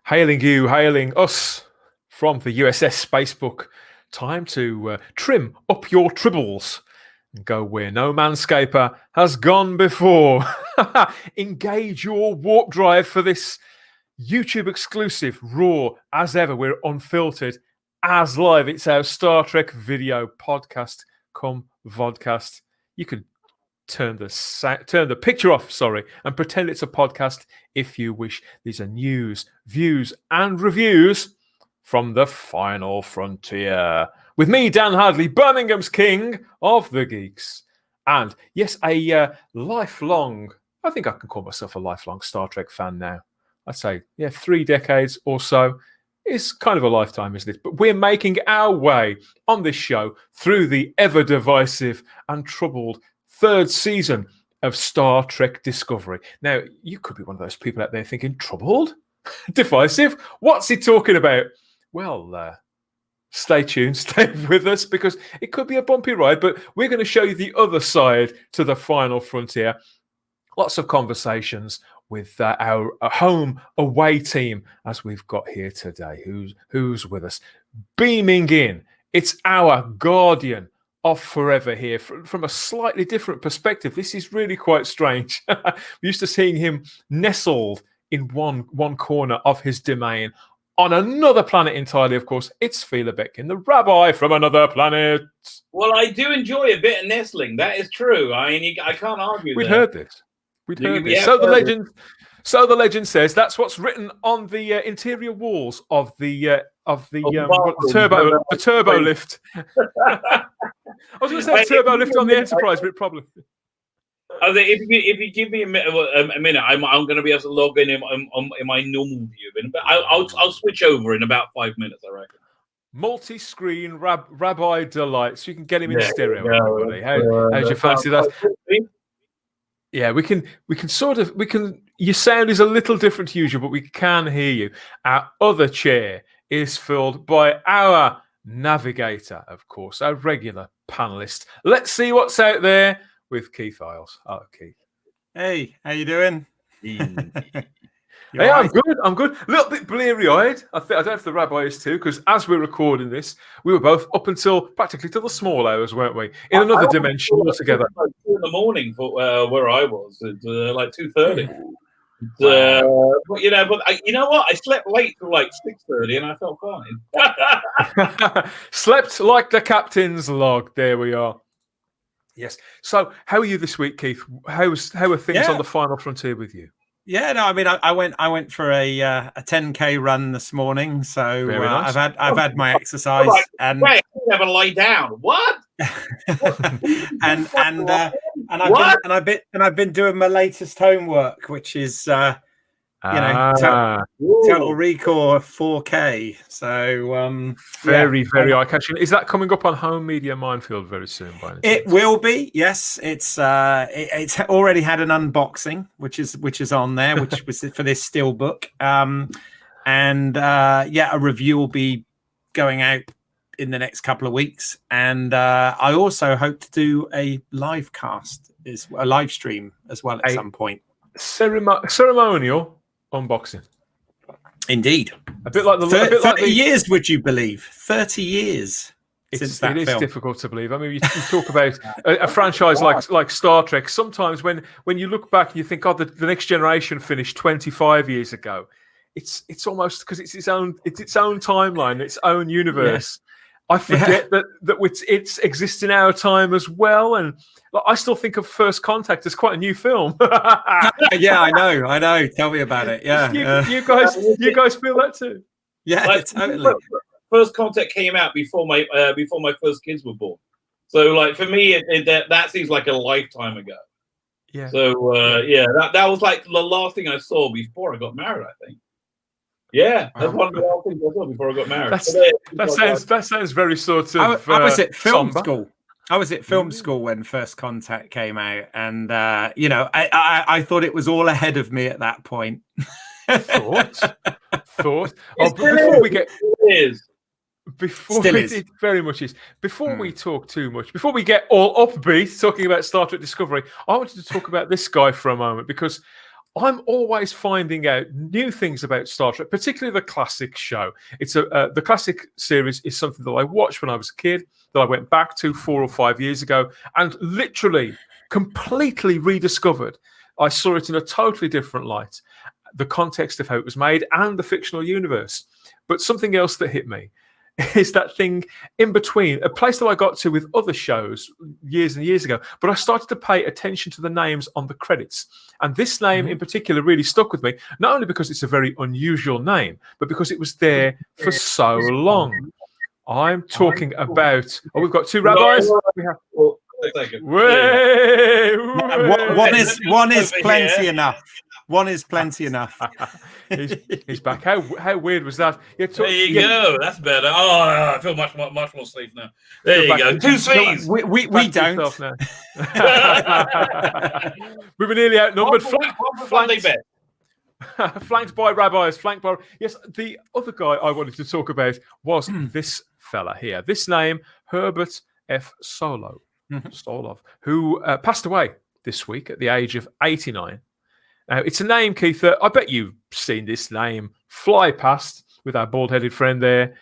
Hailing you, hailing us from the USS Spacebook. Time to trim up your tribbles and go where no manscaper has gone before. Engage your warp drive for this YouTube exclusive, raw as ever. We're unfiltered, as live. It's our Star Trek video podcast come vodcast. You could turn the picture off, and pretend it's a podcast if you wish. These are news, views, and reviews from the final frontier. With me, Dan Hadley, Birmingham's king of the geeks. And yes, a lifelong, I think I can call myself a lifelong Star Trek fan now. I'd say, 3 decades or so is kind of a lifetime, isn't it? But we're making our way on this show through the ever-divisive and troubled 3rd season of Star Trek Discovery. Now, you could be one of those people out there thinking, troubled? Divisive? What's he talking about? Well, stay tuned, stay with us, because it could be a bumpy ride, but we're going to show you the other side to the final frontier. Lots of conversations with our home away team, as we've got here today. Who's with us? Beaming in, it's our guardian of forever here from a slightly different perspective. This is really quite strange. We're used to seeing him nestled in one corner of his domain on another planet entirely, of course. It's Fila Betkin, the rabbi from another planet. Well, I do enjoy a bit of nestling. That is true. I mean, I can't argue. We'd heard this. So the legend says that's what's written on the interior walls of the turbo lift. I was going to say turbo lift on the Enterprise, but probably. If you give me a minute, I'm going to be able to log in my normal view, but I'll switch over in about 5 minutes, I reckon. Multi-screen Rabbi delight, so you can get him in stereo. Everybody, how'd you fancy that? Yeah, we can. Your sound is a little different to usual, but we can hear you. Our other chair is filled by our navigator, of course, our regular panelist. Let's see what's out there with Keith Isles. Hello, Keith. Hey, how you doing? Hey, I'm good. A little bit bleary-eyed. I don't know if the rabbi is too, because as we're recording this, we were both up until practically till the small hours, weren't we? In another dimension altogether. Like 2 in the morning for where I was, at like 2:30. But you know what? I slept late till like 6:30, and I felt fine. Slept like the captain's log. There we are. Yes. So, how are you this week, Keith? How are things on the final frontier with you? Yeah, no, I mean, I went for a 10K run this morning, so nice. I've had my exercise and wait, I never lie down. What? and I've been doing my latest homework, which is Total Recall 4K. So very eye-catching. Is that coming up on Home Media Minefield very soon? It will be. Yes, it's already had an unboxing, which is on there, which was for this steel book. A review will be going out in the next couple of weeks, and I also hope to do a live stream as well at some point. Ceremonial unboxing. Indeed. A bit like 30 years, would you believe? 30 years since that film. It is difficult to believe. I mean, you talk about a franchise like Star Trek. Sometimes when you look back and you think, God, the Next Generation finished 25 years ago. It's almost because it's its own timeline, its own universe. Yeah. I forget that it exists in our time as well, and I still think of First Contact as quite a new film. Yeah, I know. Tell me about it. Yeah, you guys feel that too? Yeah, totally. First Contact came out before my first kids were born, so like for me, that seems like a lifetime ago. Yeah. So that was like the last thing I saw before I got married, I think. Yeah, that's one of the last things I saw before I got married. That sounds very sort of. I was at film somber. school. I was at film school when First Contact came out, and I thought it was all ahead of me at that point. Thought. Oh, before we talk too much, before we get all upbeat talking about Star Trek Discovery, I wanted to talk about this guy for a moment because I'm always finding out new things about Star Trek, particularly the classic show. It's the classic series is something that I watched when I was a kid, that I went back to 4 or 5 years ago, and literally completely rediscovered. I saw it in a totally different light, the context of how it was made and the fictional universe. But something else that hit me is that thing in between, a place that I got to with other shows years and years ago, but I started to pay attention to the names on the credits. And this name in particular really stuck with me, not only because it's a very unusual name, but because it was there for so long. I'm talking about, we've got two rabbis. We have, one is plenty enough. One is plenty enough. He's back. How weird was that? There you go. That's better. Oh, I feel much more safe now. There you go. Two C's. We don't. Now. We were nearly outnumbered. Flanked by rabbis. Flanked by. Yes, the other guy I wanted to talk about was this fella here. This name, Herbert F. Solov, who passed away this week at the age of 89. Now, it's a name, Keith, that I bet you've seen this name fly past with our bald-headed friend there.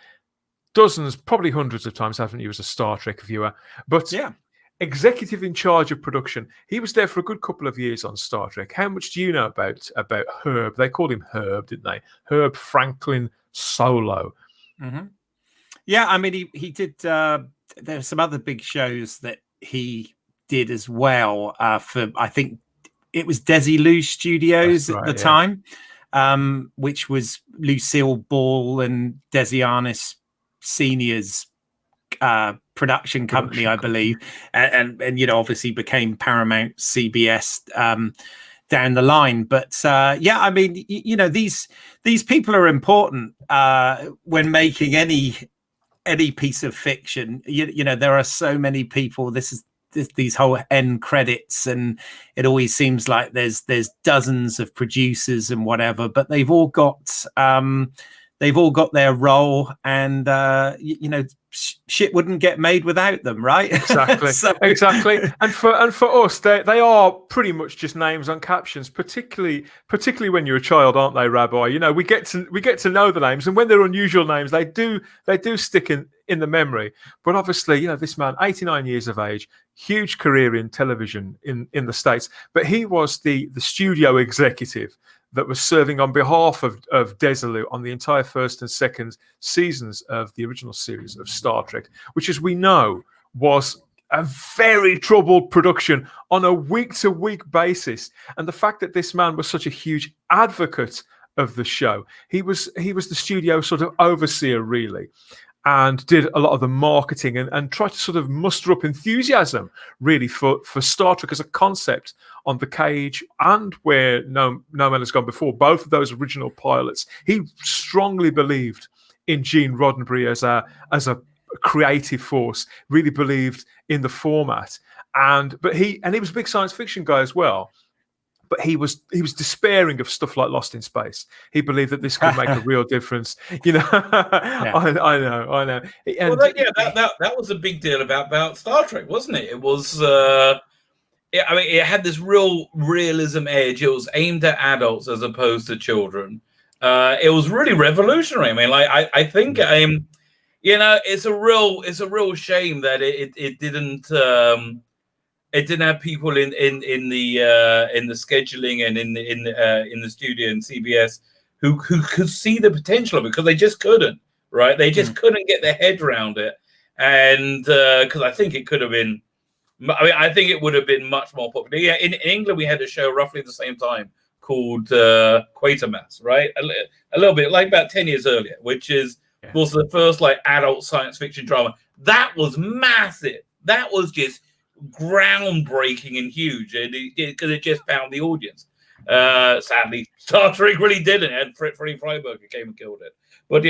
Dozens, probably hundreds of times, haven't you, as a Star Trek viewer? But yeah, executive in charge of production. He was there for a good couple of years on Star Trek. How much do you know about Herb? They called him Herb, didn't they? Herb Franklin Solov. Mm-hmm. Yeah, I mean, he did. There are some other big shows that he did as well for, I think, it was Desilu Studios at the time, which was Lucille Ball and Desianis Senior's production company, I believe, and obviously became Paramount CBS down the line. But yeah, I mean, these people are important when making any piece of fiction. There are so many people. These whole end credits, and it always seems like there's dozens of producers and whatever, but they've all got their role, and shit wouldn't get made without them, right? Exactly. Exactly. And for us, they are pretty much just names on captions, particularly when you're a child, aren't they, Rabbi? We get to know the names, and when they're unusual names, they do stick in the memory. But obviously, this man, 89 years of age, huge career in television in the States, but he was the studio executive that was serving on behalf of Desilu on the entire first and second seasons of the original series of Star Trek, which, as we know, was a very troubled production on a week-to-week basis. And the fact that this man was such a huge advocate of the show, he was the studio sort of overseer, really, and did a lot of the marketing and tried to sort of muster up enthusiasm, really, for Star Trek as a concept on the Cage and where No Man Has Gone Before, both of those original pilots. He strongly believed in Gene Roddenberry as a creative force, really believed in the format. But he was a big science fiction guy as well. But he was despairing of stuff like Lost in Space. He believed that this could make a real difference. Yeah. I know. And, that was a big deal about Star Trek, wasn't it? It was. It had this real realism edge. It was aimed at adults as opposed to children. It was really revolutionary. I mean, I think it's a real shame that it didn't. It didn't have people in the scheduling and in the studio and CBS who could see the potential of it, because they just couldn't, right? They just couldn't get their head around it, and because I think it could have been, I think it would have been much more popular. Yeah, in England we had a show roughly at the same time called Quatermass, right? A little bit like about 10 years earlier, which was the first like adult science fiction drama. That was massive. That was just groundbreaking and huge, because it just found the audience. Sadly, Star Trek really didn't, and Freddie Freiberger came and killed it. But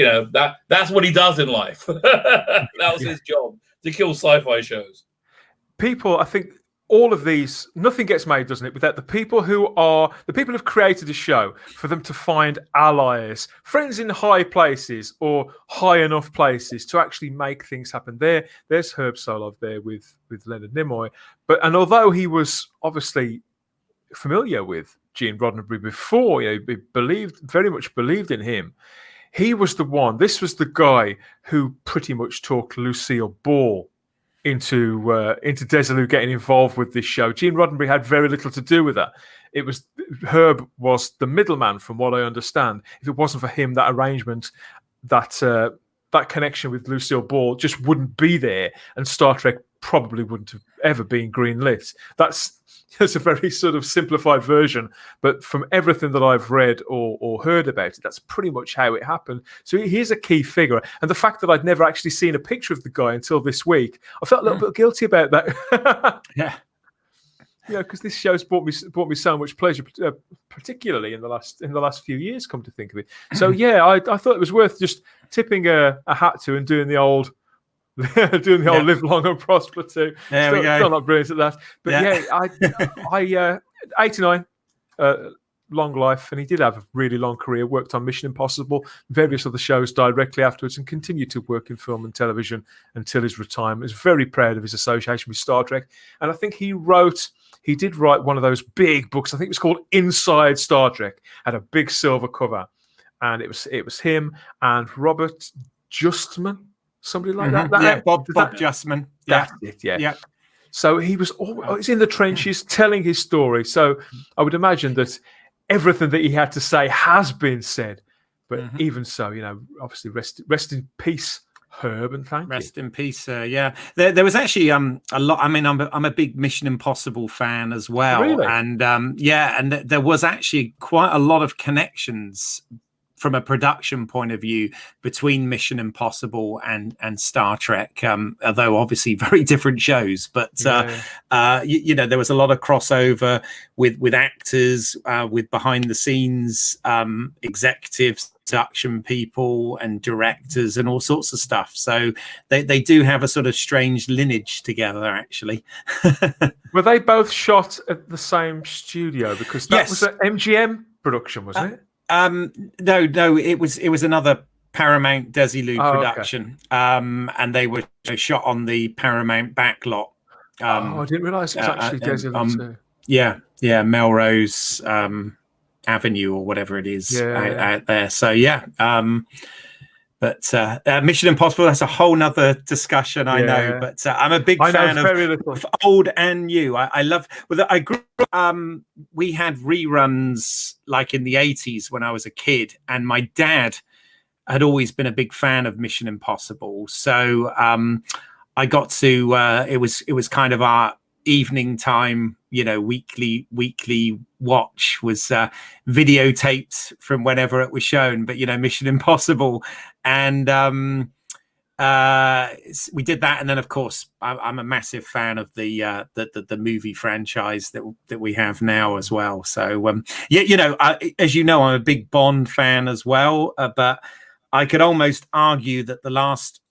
that's what he does in life. That was his job, to kill sci-fi shows. People, I think, all of these, nothing gets made, doesn't it, without the people who've created a show, for them to find allies, friends in high places or high enough places to actually make things happen. There's Herb Solov there with Leonard Nimoy. And although he was obviously familiar with Gene Roddenberry before. He very much believed in him. He was the one. This was the guy who pretty much talked Lucille Ball into Desilu getting involved with this show. Gene Roddenberry had very little to do with that. It was Herb was the middleman, from what I understand. If it wasn't for him, that arrangement, that connection with Lucille Ball just wouldn't be there, and Star Trek probably wouldn't have ever been greenlit. That's a very sort of simplified version, but from everything that I've read or heard about it, that's pretty much how it happened. So he's a key figure, and the fact that I'd never actually seen a picture of the guy until this week, I felt a little bit guilty about that. Yeah. Because this show's brought me so much pleasure, particularly in the last few years. Come to think of it, so I thought it was worth just tipping a hat to and doing the old live long and prosper too. There we go. Still not brilliant at that, but I 89, long life, and he did have a really long career. Worked on Mission Impossible, various other shows directly afterwards, and continued to work in film and television until his retirement. He was very proud of his association with Star Trek, and I think he did write one of those big books. I think it was called Inside Star Trek. Had a big silver cover, and it was him and Robert Justman, somebody like that. Bob Justman. That's it. Yeah. So he was always in the trenches telling his story. So I would imagine that everything that he had to say has been said. But even so, obviously rest in peace, Herb, and thank you. Rest in peace, yeah. There was actually a lot. I mean, I'm a big Mission Impossible fan as well, really? And and there was actually quite a lot of connections from a production point of view between Mission Impossible and Star Trek, although obviously very different shows. But there was a lot of crossover with actors, with behind the scenes executives, production people and directors and all sorts of stuff. So they do have a sort of strange lineage together, actually. Were they both shot at the same studio? Because that was an MGM production, wasn't it? No, it was another Paramount Desilu production. Okay. And they were shot on the Paramount backlot. I didn't realize it was actually Desilu too. Yeah, Melrose Avenue or whatever it is out there. So but Mission Impossible, that's a whole nother discussion, I know. But I'm a big fan of old and new. I love. Well, I grew up, we had reruns like in the 80s when I was a kid, and my dad had always been a big fan of Mission Impossible. So I got to. It was kind of our evening time, weekly watch was videotaped from whenever it was shown, but Mission Impossible, and we did that. And then of course I'm a massive fan of the movie franchise that we have now as well. So as you know, I'm a big Bond fan as well, but I could almost argue that the last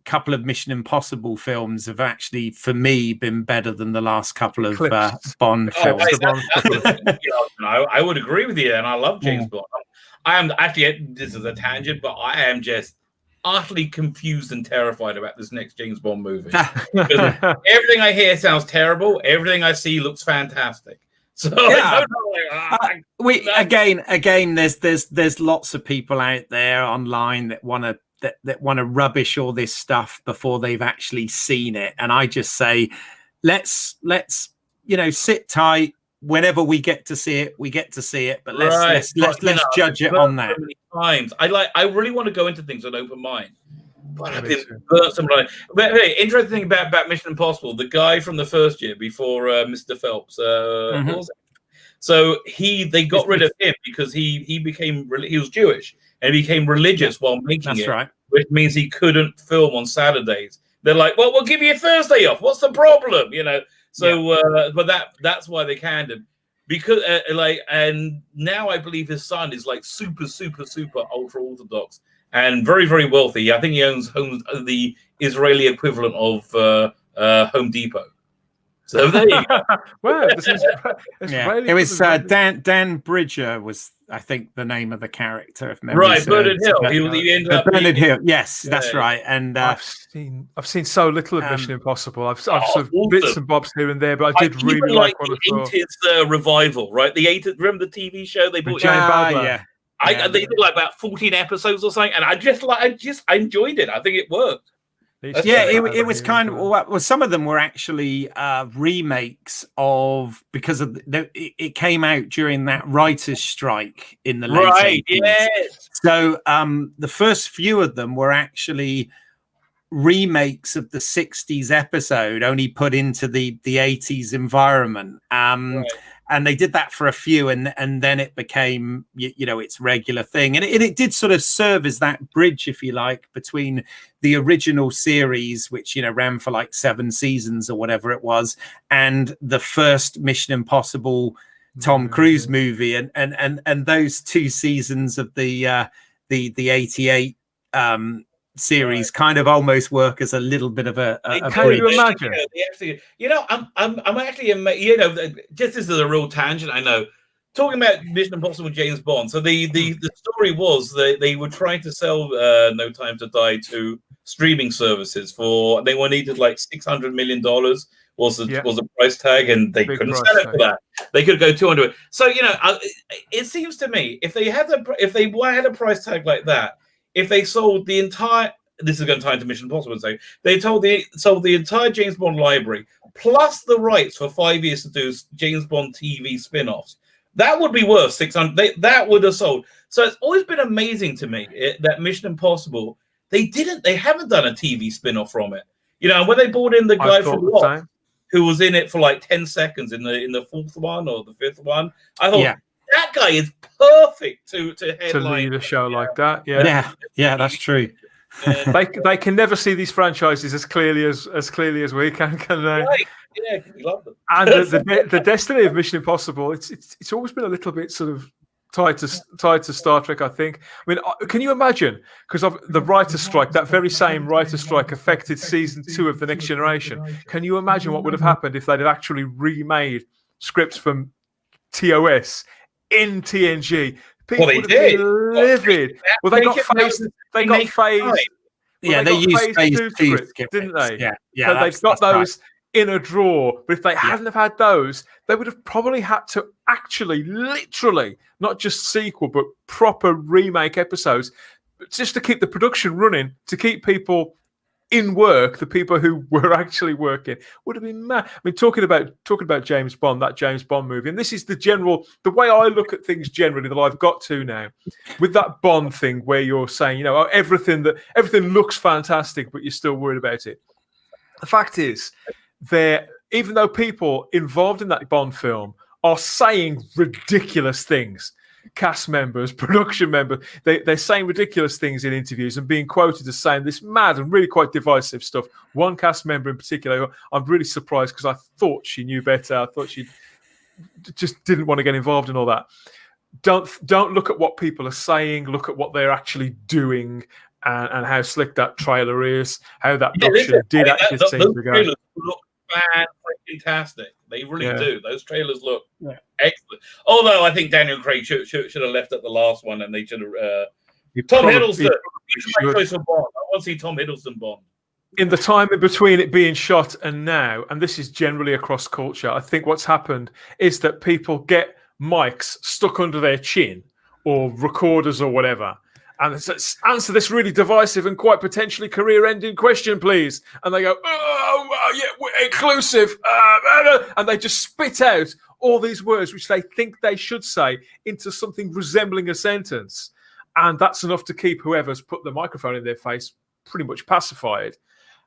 couple of Mission Impossible films have actually, for me, been better than the last couple of Bond films. I would agree with you, and I love James Bond. I am actually, this is a tangent, but I am just utterly confused and terrified about this next James Bond movie. Everything I hear sounds terrible. Everything I see looks fantastic. So I don't know, again, there's lots of people out there online that want to. That want to rubbish all this stuff before they've actually seen it, and I just say, let's sit tight. Whenever we get to see it, we get to see it. But let's judge it on that. Times I really want to go into things with an open mind, but I've been burnt sometimes. But hey, interesting thing about Mission Impossible, the guy from the first year before Mr. Phelps, what was it? So they got rid of him because he was Jewish. And he became religious while making it, right. Which means he couldn't film on Saturdays. They're like, well, we'll give you Thursday off. What's the problem? So, but that's why they canned him. Because, and now I believe his son is like super, super, super ultra orthodox and very, very wealthy. I think he owns the Israeli equivalent of Home Depot. So there you go. Wow, this is really it was Dan Bridger was, I think, the name of the character. If memory Right, serves. Bernard Hill. He ended up Bernard Hill. Yes, that's right. And I've seen so little of Mission Impossible. I've sort of awesome. bits and bobs here and there, but I did really like what I saw. The 80s revival, right? The 80s. Remember the TV show they brought? Jane Butler. They did like about 14 episodes or something, and I enjoyed it. I think it worked. It was kind of, well, some of them were actually remakes of, because of it came out during that writers' strike in the late 80s. Yes. So the first few of them were actually remakes of the 60s episode, only put into the 80s environment. And they did that for a few, and then it became, its regular thing. And it did sort of serve as that bridge, if you like, between the original series, which, ran for like 7 seasons or whatever it was, and the first Mission Impossible Tom Cruise movie. And those 2 seasons of the 88 series kind of almost work as a little bit of a can you imagine? I'm actually amazed. Just this is a real tangent, I know. Talking about Mission Impossible James Bond. So the story was that they were trying to sell No Time to Die to streaming services they needed like $600 million was the price tag, and they couldn't sell it for that. They could go 200. So it seems to me if they had a price tag like that, if they sold the entire, this is going to tie into Mission Impossible, so they sold the entire James Bond library plus the rights for 5 years to do James Bond TV spin-offs, that would be worth 600. That would have sold. So it's always been amazing to me that Mission Impossible, they haven't done a TV spin-off from it. And when they brought in the guy from Lost, who was in it for like 10 seconds in the 4th one or the 5th one, I thought, that guy is perfect to headline lead a show like that. Yeah, that's true. They can never see these franchises as clearly as we can they? Right. Yeah, we love them. And the destiny of Mission Impossible, it's always been a little bit sort of tied to Star Trek, I think. I mean, can you imagine? Because of the writer's strike, that very same writer's strike affected season 2 of The Next Generation. Can you imagine what would have happened if they'd have actually remade scripts from TOS in TNG? People would have been livid. Well, they got phased. They used phase 2 scripts, didn't they? Yeah. So they've got those in a drawer. But if they hadn't have had those, they would have probably had to actually, literally, not just sequel, but proper remake episodes, just to keep the production running, to keep people in work, the people who were actually working. Would have been mad. I mean, talking about James Bond, that James Bond movie, and this is the way I look at things generally that I've got to now, with that Bond thing where you're saying, everything looks fantastic, but you're still worried about it. The fact is, even though people involved in that Bond film are saying ridiculous things, cast members, production members, they're saying ridiculous things in interviews and being quoted as saying this mad and really quite divisive stuff. One cast member in particular, I'm really surprised because I thought she knew better. I thought she just didn't want to get involved in all that. Don't look at what people are saying. Look at what they're actually doing and how slick that trailer is, how that production did actually seem to go. Look fantastic. They really do. Those trailers look excellent. Although I think Daniel Craig should have left at the last one, and they should have. Tom Hiddleston. I want to see Tom Hiddleston Bond. In the time in between it being shot and now, and this is generally across culture, I think what's happened is that people get mics stuck under their chin or recorders or whatever. And it says, answer this really divisive and quite potentially career-ending question, please. And they go, we're inclusive. And they just spit out all these words which they think they should say into something resembling a sentence. And that's enough to keep whoever's put the microphone in their face pretty much pacified.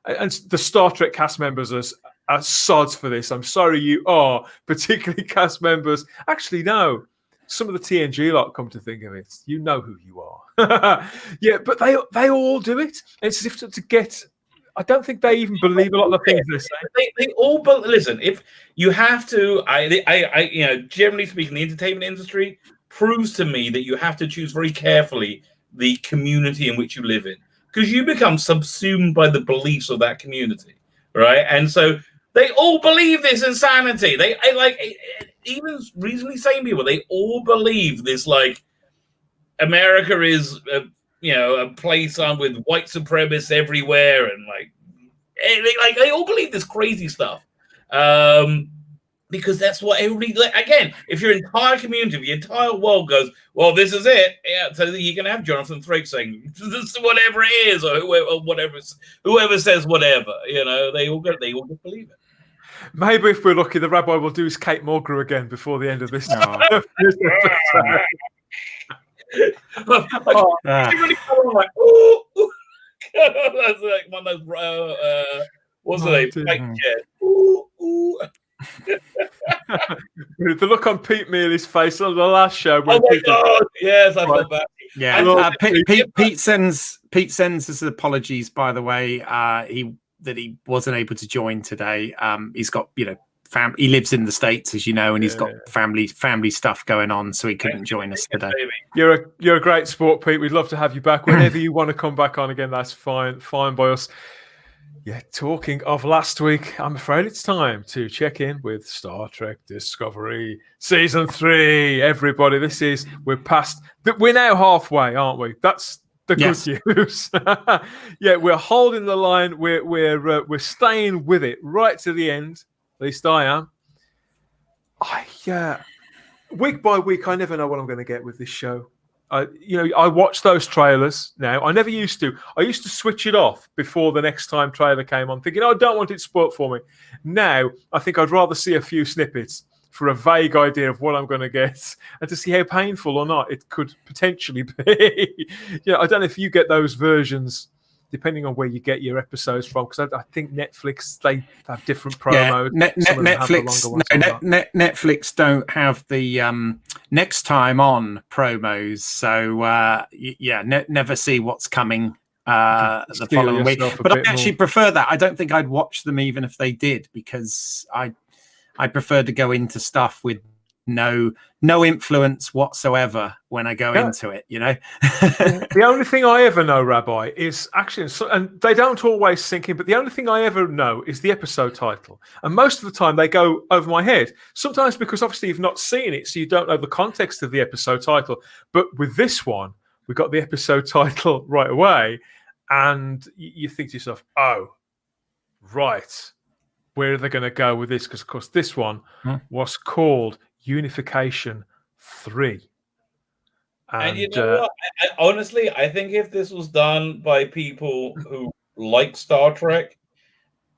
And the Star Trek cast members are sods for this. I'm sorry you are, particularly cast members. Actually, no. Some of the TNG lot, come to think of it, you know who you are. Yeah, but they all do it. It's as if to get. I don't think they even believe a lot of the things they say. They all listen. If you have to, generally speaking, the entertainment industry proves to me that you have to choose very carefully the community in which you live in, because you become subsumed by the beliefs of that community, right? And so They all believe this insanity. They like even reasonably sane people. They all believe this. Like America is, a place with white supremacists everywhere, and they all believe this crazy stuff. Because that's what everybody. Again, if your entire community, if your entire world goes, well, this is it. Yeah, so you can have Jonathan Frakes saying this is whatever it is, or whoever says whatever. They all just believe it. Maybe if we're lucky, the rabbi will do his Kate Mulgrew again before the end of this. Like, ooh. That's like one of those. What's the name? Ooh. The look on Pete Mealy's face on the last show. Oh my God! Yes, I felt that. Yeah, Pete sends his apologies. By the way, he wasn't able to join today. He's got he lives in the States, as you know, and he's got family stuff going on, so he couldn't join us today. You're a great sport, Pete. We'd love to have you back whenever you want to come back on again. That's fine by us. Yeah, talking of last week, I'm afraid it's time to check in with Star Trek Discovery Season 3. Everybody, we're now halfway, aren't we? That's the good news. Yeah, we're holding the line. We're staying with it right to the end. At least I am. Week by week, I never know what I'm going to get with this show. I watch those trailers now. I never used to. I used to switch it off before the next time trailer came on, thinking, I don't want it spoiled for me. Now, I think I'd rather see a few snippets for a vague idea of what I'm going to get and to see how painful or not it could potentially be. I don't know if you get those versions, depending on where you get your episodes from, because I think Netflix, they have different promos. Netflix don't have the next time on promos, so never see what's coming the following week. But I actually prefer that. I don't think I'd watch them even if they did, because I prefer to go into stuff with no influence whatsoever when I go into it, The only thing I ever know, Rabbi, is actually, and they don't always sink in, but the only thing I ever know is the episode title. And most of the time they go over my head. Sometimes because obviously you've not seen it, so you don't know the context of the episode title. But with this one, we got the episode title right away. And you think to yourself, oh, right. Where are they going to go with this? Because, of course, this one was called Unification 3. And you know what? Honestly, I think if this was done by people who like Star Trek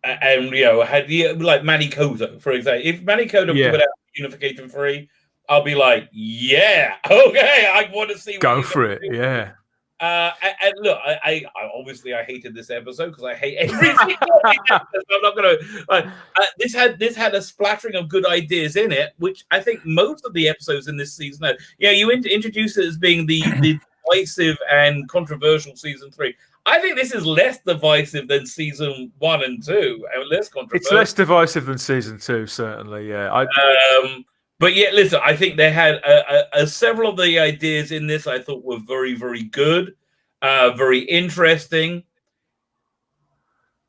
and, had like Manny Coto, for example, if Manny Coto put out Unification 3, I'll be like, okay, I want to see. Go for it, yeah. And look, I obviously I hated this episode because I hate everything. I'm not gonna. This had a splattering of good ideas in it, which I think most of the episodes in this season had. You introduce it as being the divisive and controversial season 3. I think this is less divisive than season 1 and 2, and less controversial. It's less divisive than season 2, certainly. Yeah. But listen, I think they had several of the ideas in this I thought were very, very good, very interesting.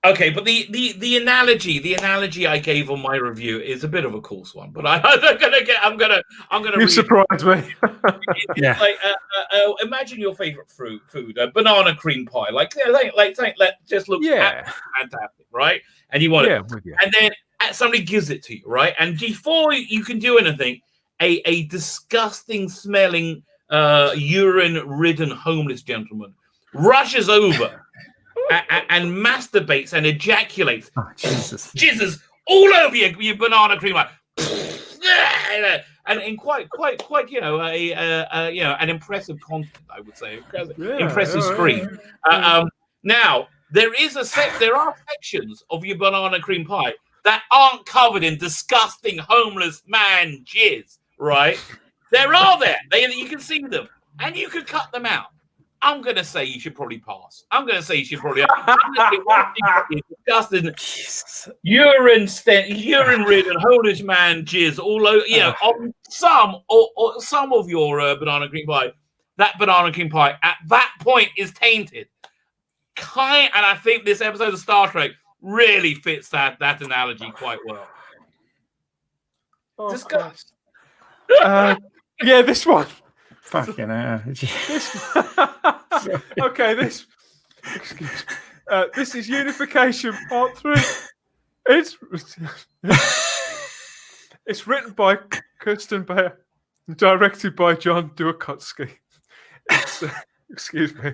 Okay, but the analogy I gave on my review is a bit of a coarse one, but I'm gonna. You surprised me. It's like imagine your favorite food, a banana cream pie. Let's just look fantastic, right? And you want it, and then somebody gives it to you, right? And before you can do anything, a disgusting smelling, urine-ridden homeless gentleman rushes over and masturbates and ejaculates. Oh, Jesus. Jizzes all over your banana cream, like, and in quite an impressive content, I would say, impressive scream. Now there are sections of your banana cream pie that aren't covered in disgusting homeless man jizz, right? There. You can see them, and you could cut them out. I'm going to say you should probably pass. Disgusting urine-ridden homeless man jizz all over, on some of your banana cream pie. That banana cream pie at that point is tainted. And I think this episode of Star Trek really fits that analogy quite well. Oh, Discuss. Yeah, this one. Fucking hell. Okay, this is Unification Part 3. It's written by Kirsten Beyer, directed by John Duakotsky. Excuse me.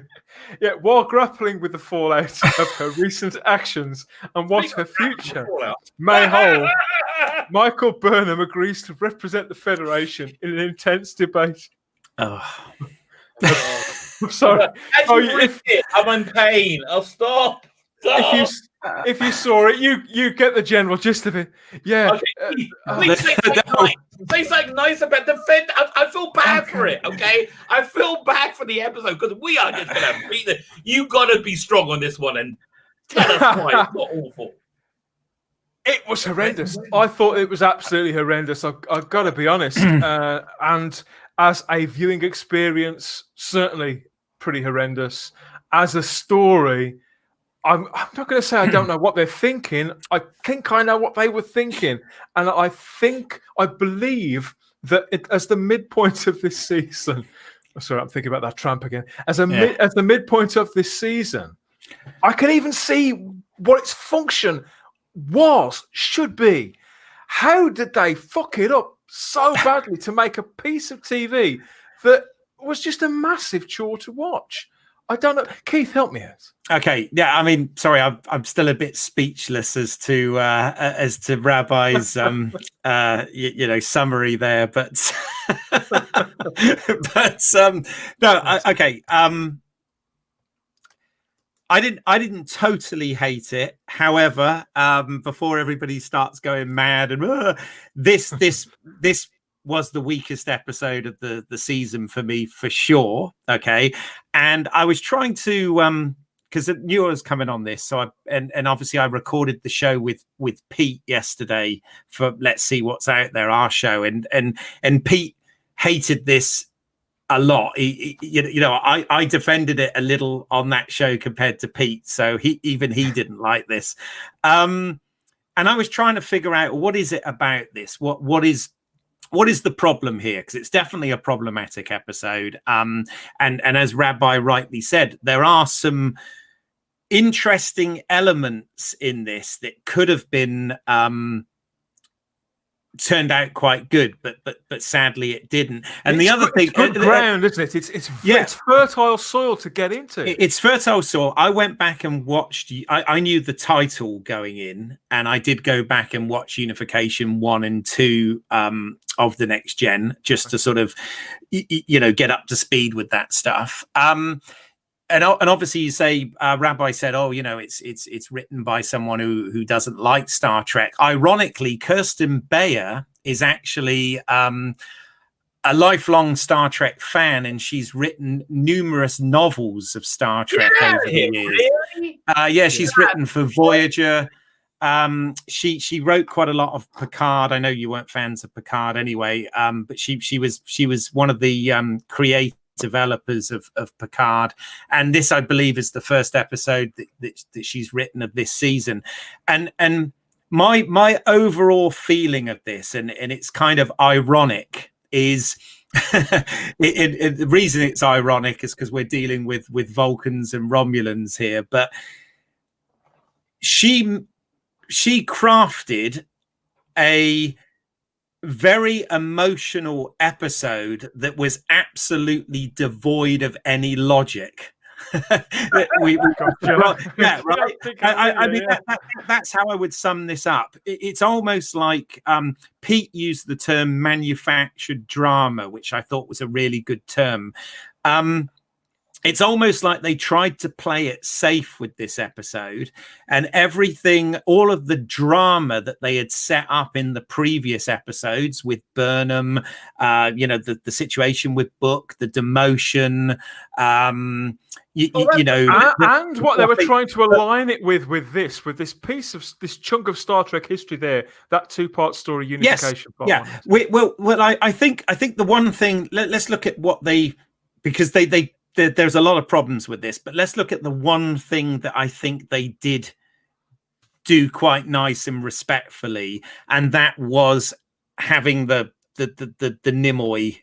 Yeah, while grappling with the fallout of her recent actions and what her future may hold, Michael Burnham agrees to represent the Federation in an intense debate. Oh. Sorry. I'm in pain. I'll stop. If you saw it, you get the general gist of it. Yeah. Okay. Please say something nice. Say something nice about the Fed. I feel bad for it. Okay, I feel bad for the episode because we are just gonna beat it. You gotta be strong on this one and tell us why it's not awful. It was horrendous. I thought it was absolutely horrendous. I've got to be honest. And as a viewing experience, certainly pretty horrendous. As a story, I'm not going to say I don't know what they're thinking. I think I know what they were thinking. And I believe that as the midpoint of this season, sorry, I'm thinking about that tramp again. As the midpoint of this season, I can even see what its function should be. How did they fuck it up so badly to make a piece of TV that was just a massive chore to watch? I don't know. Keith, help me out. Okay, yeah. I mean, sorry, I'm still a bit speechless as to Rabbi's summary there, but no. Okay. I didn't totally hate it. However, before everybody starts going mad and this was the weakest episode of the season for me, for sure. Okay, and I was trying to because New was coming on this, so and obviously I recorded the show with Pete yesterday for Let's See What's Out There, our show, and Pete hated this a lot. I defended it a little on that show compared to Pete, so he didn't like this. And I was trying to figure out, what is it about this? What is the problem here? Because it's definitely a problematic episode. And as Rabbi rightly said, there are some interesting elements in this that could have been turned out quite good, but sadly it didn't. And the other thing, it's good ground, isn't it? It's fertile soil to get into. It's fertile soil. I went back and watched. I knew the title going in, and I did go back and watch Unification 1 and 2 of the Next Gen, just to sort of get up to speed with that stuff. And obviously, you say Rabbi said, it's written by someone who doesn't like Star Trek. Ironically, Kirsten Beyer is actually a lifelong Star Trek fan, and she's written numerous novels of Star Trek over the years. Really? She's written for Voyager. She wrote quite a lot of Picard. I know you weren't fans of Picard anyway, but she was one of the creators, developers of Picard, and this, I believe, is the first episode that she's written of this season. And my overall feeling of this, and it's kind of ironic, is the reason it's ironic is because we're dealing with Vulcans and Romulans here, but she crafted a very emotional episode that was absolutely devoid of any logic. I mean, that's how I would sum this up. It's almost like Pete used the term manufactured drama, which I thought was a really good term. It's almost like they tried to play it safe with this episode, and everything, all of the drama that they had set up in the previous episodes with Burnham, the situation with Book, the demotion, and what they were trying to align it with this piece of this chunk of Star Trek history there, that 2-part story, Unification. Yes, yeah. I think the one thing. Let's look at what because there's a lot of problems with this, but let's look at the one thing that I think they did do quite nice and respectfully, and that was having the Nimoy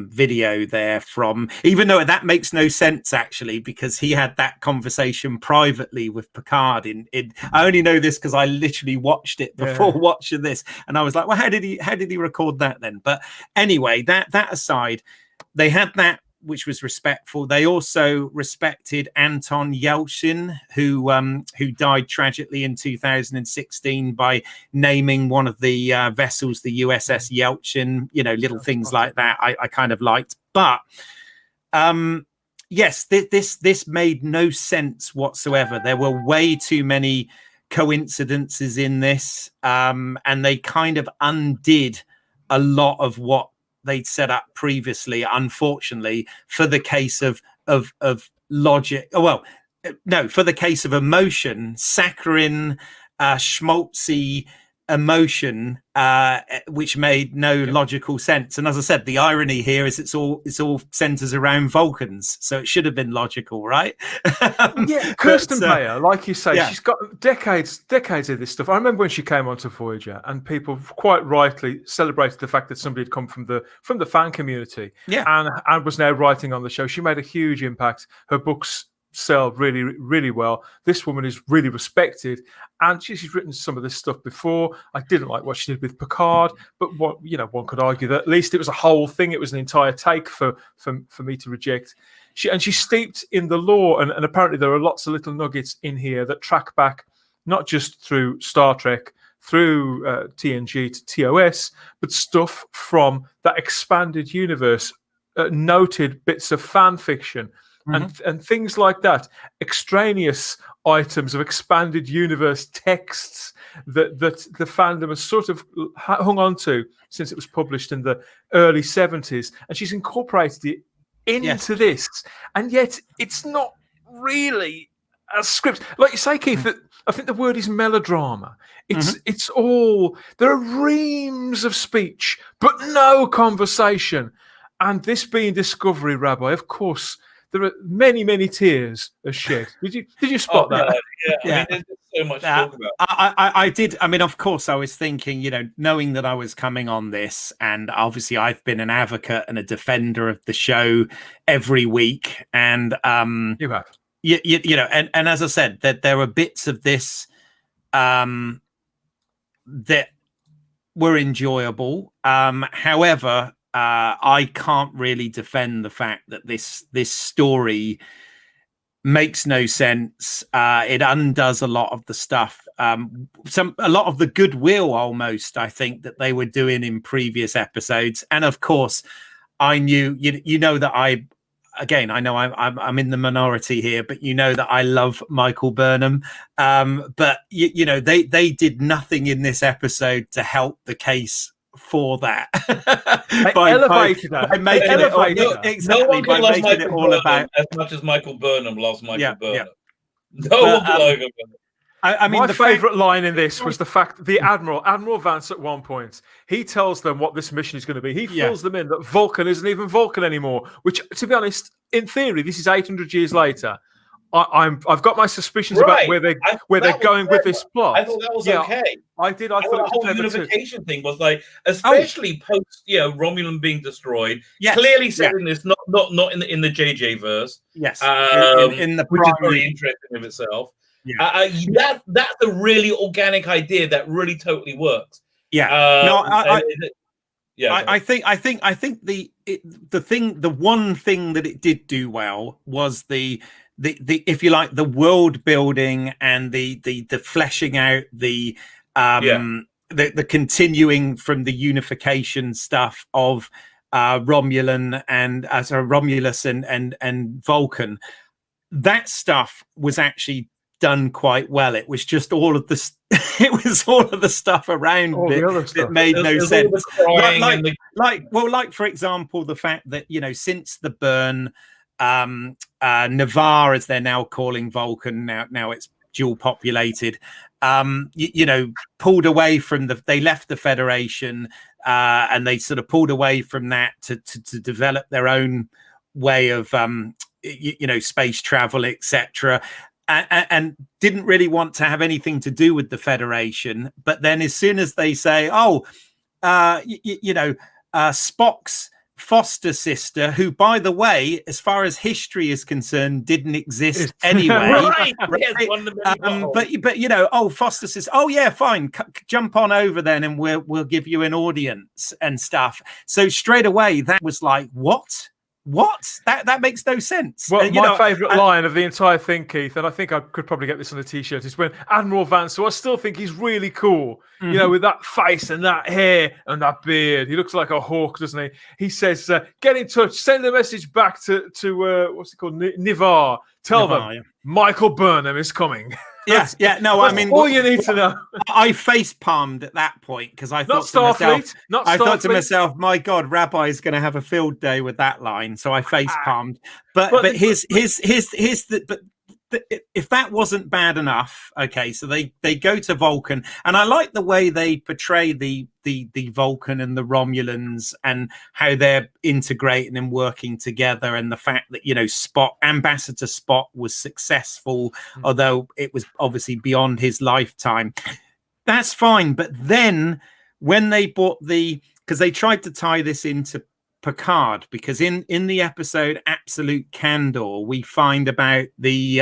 video there from, even though that makes no sense actually, because he had that conversation privately with Picard in I only know this because I literally watched it before watching this, and I was like, well, how did he record that then? But anyway, that aside, they had that, which was respectful. They also respected Anton Yelchin, who died tragically in 2016 by naming one of the vessels the USS Yelchin. Little things like that I kind of liked. But yes, this made no sense whatsoever. There were way too many coincidences in this, and they kind of undid a lot of what they'd set up previously, unfortunately, for the case of logic. Well, no, for the case of emotion, saccharine, schmaltzy emotion, which made no logical sense. And as I said, the irony here is it's all centers around Vulcans, so it should have been logical, right? Kirsten Beyer, like you say, she's got decades of this stuff. I remember when she came onto Voyager, and people quite rightly celebrated the fact that somebody had come from the fan community, and was now writing on the show. She made a huge impact. Her books sell really, really well. This woman is really respected, and she's written some of this stuff before. I didn't like what she did with Picard, but one could argue that at least it was a whole thing. It was an entire take for me to reject. She's steeped in the lore, and apparently there are lots of little nuggets in here that track back not just through Star Trek, through TNG to TOS, but stuff from that expanded universe, noted bits of fan fiction. And things like that, extraneous items of expanded universe texts that the fandom has sort of hung on to since it was published in the early 70s. And she's incorporated it into this. And yet it's not really a script. Like you say, Keith, that I think the word is melodrama. It's all, there are reams of speech, but no conversation. And this being Discovery, Rabbi, of course, there are many, many tears are shed. Did you spot that? Yeah. I mean, there's so much to talk about. I did. I mean, of course, I was thinking, knowing that I was coming on this, and obviously I've been an advocate and a defender of the show every week. And you have. And as I said, that there were bits of this that were enjoyable. However, I can't really defend the fact that this story makes no sense. It undoes a lot of the stuff, a lot of the goodwill almost, I think, that they were doing in previous episodes. And of course, I knew, that I know I'm in the minority here, but that I love Michael Burnham. But they did nothing in this episode to help the case for that. by making it all about as much as Michael Burnham loves Michael Burnham. No one below him. I mean, my favourite line in this was the fact that the Admiral Vance, at one point, he tells them what this mission is going to be. He fills them in that Vulcan isn't even Vulcan anymore. Which, to be honest, in theory, this is 800 years later. I've got my suspicions about where they're going with this plot. I thought that was okay. I did. I thought the whole unification thing was like, especially post Romulan being destroyed. Clearly said in this, not in the JJ verse. Yes, in the which is very interesting of itself. Yeah. That's a really organic idea that really totally works. Yeah. I think the one thing that it did do well was the if you like, the world building and the fleshing out, the continuing from the unification stuff of Romulus and Vulcan. That stuff was actually done quite well. It was just all of the stuff around that made no sense. Like for example, the fact that since the burn, Navarre, as they're now calling Vulcan, now it's dual populated, pulled away from they left the Federation, and they sort of pulled away from that to develop their own way of space travel, etc. and didn't really want to have anything to do with the Federation. But then as soon as they say, Spock's foster sister, who, by the way, as far as history is concerned, didn't exist anyway. Right. But foster sister. Oh yeah, fine. Jump on over then, and we'll give you an audience and stuff. So straight away, that was like, what? That makes no sense. Well, my favourite line of the entire thing, Keith, and I think I could probably get this on a T-shirt, is when Admiral Vance, who I still think he's really cool, with that face and that hair and that beard. He looks like a hawk, doesn't he? He says, get in touch, send a message back to what's it called, Nivar. Tell them Michael Burnham is coming. Yes, yeah, no, I mean, all you need to know. I face palmed at that point because I thought thought to myself, my God, Rabbi is going to have a field day with that line. So I face palmed. But here's if that wasn't bad enough, okay, so they go to Vulcan, and I like the way they portray the Vulcan and the Romulans and how they're integrating and working together, and the fact that Ambassador Spock was successful, although it was obviously beyond his lifetime. That's fine, but then when they bought because they tried to tie this into Picard, because in the episode Absolute Candor we find about the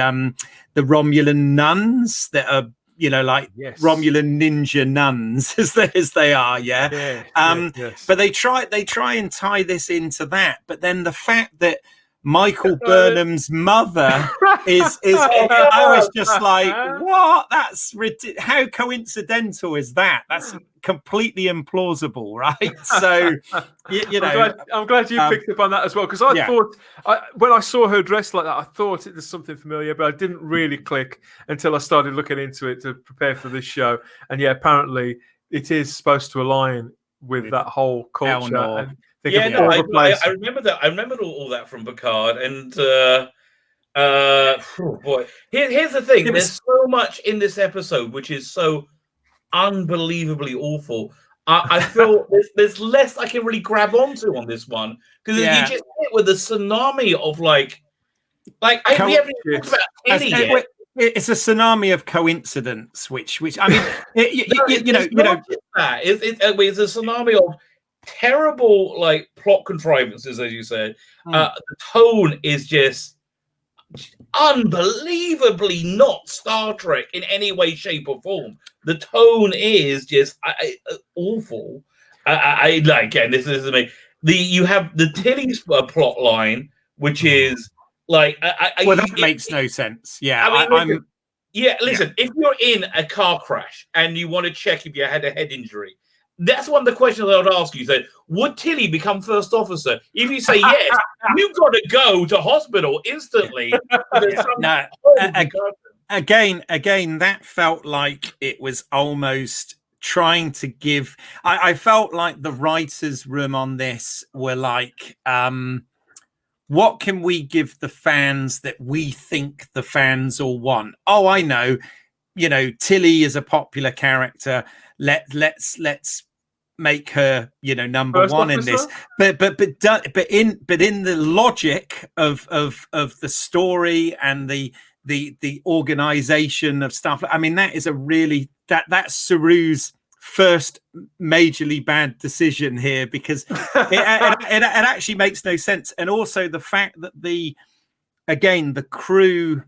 Romulan nuns that are Romulan ninja nuns as they are, but they try and tie this into that, but then the fact that Michael Burnham's mother is I was just like, what? That's how coincidental is that? That's completely implausible, right? So I'm glad you picked up on that as well, because I thought when I saw her dressed like that, I thought it was something familiar, but I didn't really click until I started looking into it to prepare for this show. And apparently it is supposed to align with that whole culture. I remember that. I remembered all that from Picard, and boy, here's the thing: there's so much in this episode which is so unbelievably awful. I feel there's less I can really grab onto on this one, because you just hit with a tsunami of we haven't even talked about Tilly yet. It's a tsunami of coincidence, which I mean, it's a tsunami of terrible plot contrivances, as you said. The tone is just unbelievably not Star Trek in any way, shape, or form. The tone is just awful. Again, this is me. You have the Tilly's plot line, which is that makes no sense. Listen, if you're in a car crash and you want to check if you had a head injury, that's one of the questions I would ask you. So, would Tilly become first officer? If you say yes, you've got to go to hospital instantly. Again, that felt like it was almost trying to give. I felt like the writers' room on this were like, what can we give the fans that we think the fans all want? Oh, I know. Tilly is a popular character. Let's make her number first one officer? In this. But in the logic of the story and the organization of stuff. I mean, that is that's Saru's first majorly bad decision here, because it actually makes no sense. And also the fact that the crew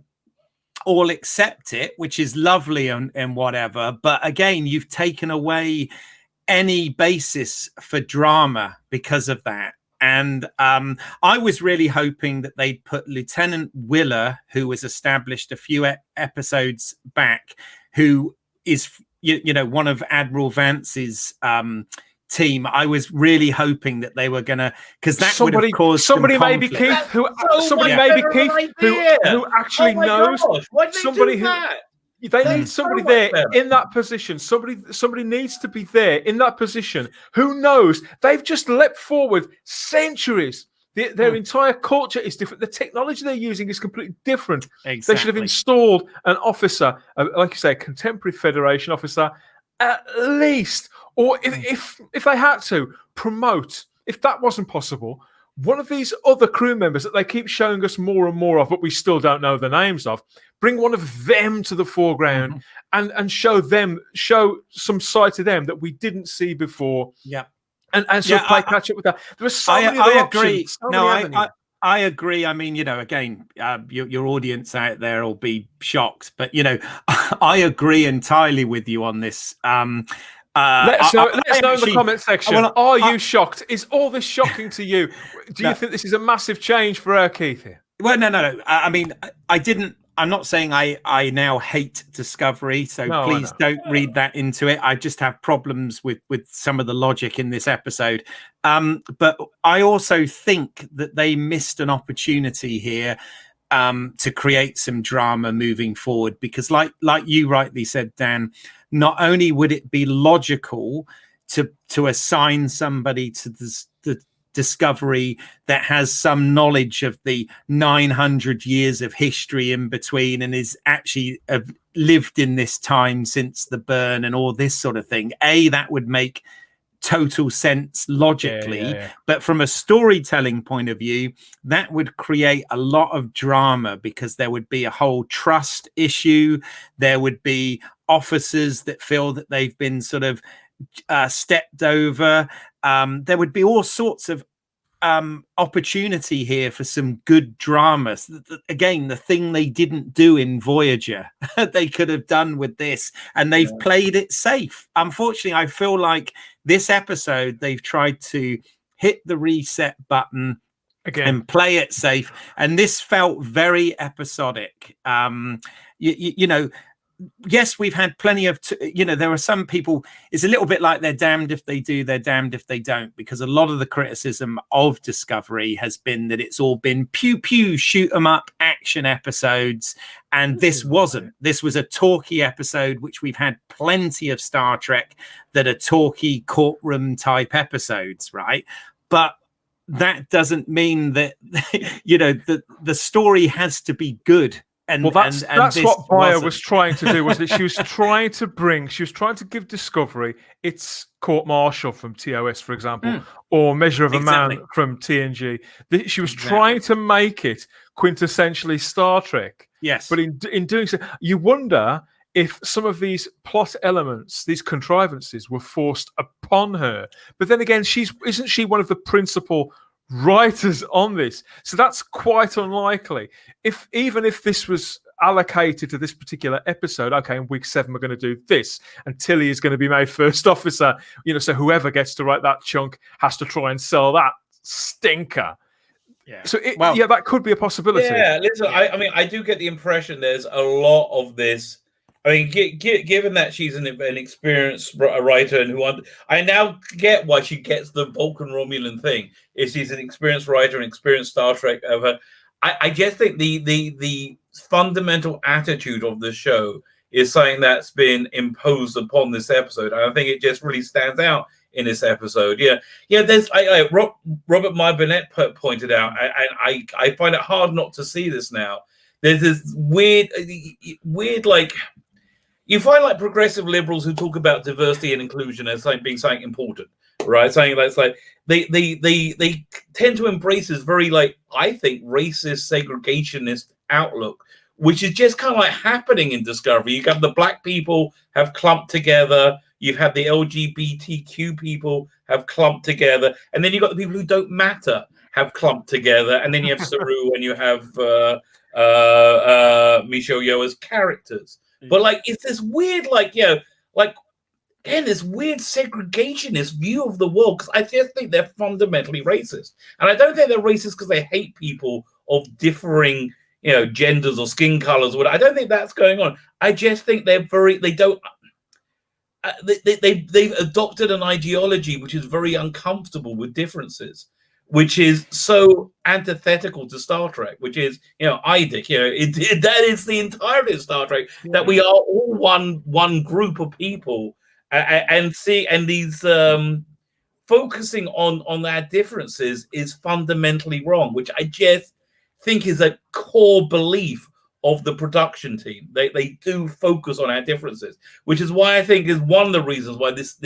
all accept it, which is lovely and whatever, but again, you've taken away any basis for drama because of that. And I was really hoping that they'd put Lieutenant Willer, who was established a few episodes back, who is one of Admiral Vance's team. I was really hoping that they were gonna, because that would have caused somebody maybe Keith who actually knows somebody who. They need somebody there in that position. Somebody needs to be there in that position. Who knows? They've just leapt forward centuries. Their entire culture is different. The technology they're using is completely different. Exactly. They should have installed an officer, like you say, a contemporary Federation officer, at least. Or if they had to promote, if that wasn't possible, one of these other crew members that they keep showing us more and more of, but we still don't know the names of, bring one of them to the foreground and show some side to them that we didn't see before. Yeah. And sort of play catch up with that. There are so many other options. I agree. I mean, again, your audience out there will be shocked, but I agree entirely with you on this. Let us know in the comment section. Are you shocked? Is all this shocking to you? Do you think this is a massive change for Keith here? Well, no. I mean, I'm not saying I now hate Discovery, so please don't read that into it. I just have problems with some of the logic in this episode. But I also think that they missed an opportunity here to create some drama moving forward, because like you rightly said, Dan, not only would it be logical to assign somebody to the Discovery that has some knowledge of the 900 years of history in between and is actually lived in this time since the burn and all this sort of thing. That would make total sense logically, but from a storytelling point of view, that would create a lot of drama, because there would be a whole trust issue. There would be officers that feel that they've been sort of stepped over. There would be all sorts of opportunity here for some good drama. Again, the thing they didn't do in Voyager, they could have done with this, and they've played it safe. Unfortunately, I feel like this episode, they've tried to hit the reset button again and play it safe, and this felt very episodic. Yes, we've had plenty of, there are some people, it's a little bit like they're damned if they do, they're damned if they don't, because a lot of the criticism of Discovery has been that it's all been pew pew, shoot 'em up action episodes. And this wasn't. This was a talky episode, which we've had plenty of Star Trek that are talky courtroom type episodes, right? But that doesn't mean that, the story has to be good. That's what Bayer was trying to do, was that she was trying to give Discovery its court-martial from TOS, for example, or Measure of a Man from TNG. She was trying to make it quintessentially Star Trek. Yes. But in doing so, you wonder if some of these plot elements, these contrivances, were forced upon her. But then again, isn't she one of the principal writers on this? So that's quite unlikely. Even if this was allocated to this particular episode, okay, in week 7 we're going to do this, and Tilly is going to be made first officer, so whoever gets to write that chunk has to try and sell that stinker. So that could be a possibility. Listen, I do get the impression there's a lot of this. I mean, given that she's an experienced writer, and I now get why she gets the Vulcan Romulan thing. If she's an experienced writer and experienced Star Trek over, I just think the fundamental attitude of the show is something that's been imposed upon this episode. And I think it just really stands out in this episode. There's Robert Meyer Burnett pointed out, and I find it hard not to see this now. There's this weird like. You find like progressive liberals who talk about diversity and inclusion as being something important, right? Something that's like they tend to embrace this very, like, I think, racist, segregationist outlook, which is just kind of like happening in Discovery. You got the black people have clumped together, you've had the LGBTQ people have clumped together, and then you've got the people who don't matter have clumped together, and then you have Saru and you have Michelle Yeoh's characters. But like, it's this weird, this weird segregationist view of the world, because I just think they're fundamentally racist. And I don't think they're racist because they hate people of differing, genders or skin colors. I don't think that's going on. I just think they've adopted an ideology which is very uncomfortable with differences, which is so antithetical to Star Trek, which is, IDIC, that is the entirety of Star Trek, that we are all one group of people, and these focusing on our differences is fundamentally wrong, which I just think is a core belief of the production team. They do focus on our differences, which is why I think is one of the reasons why this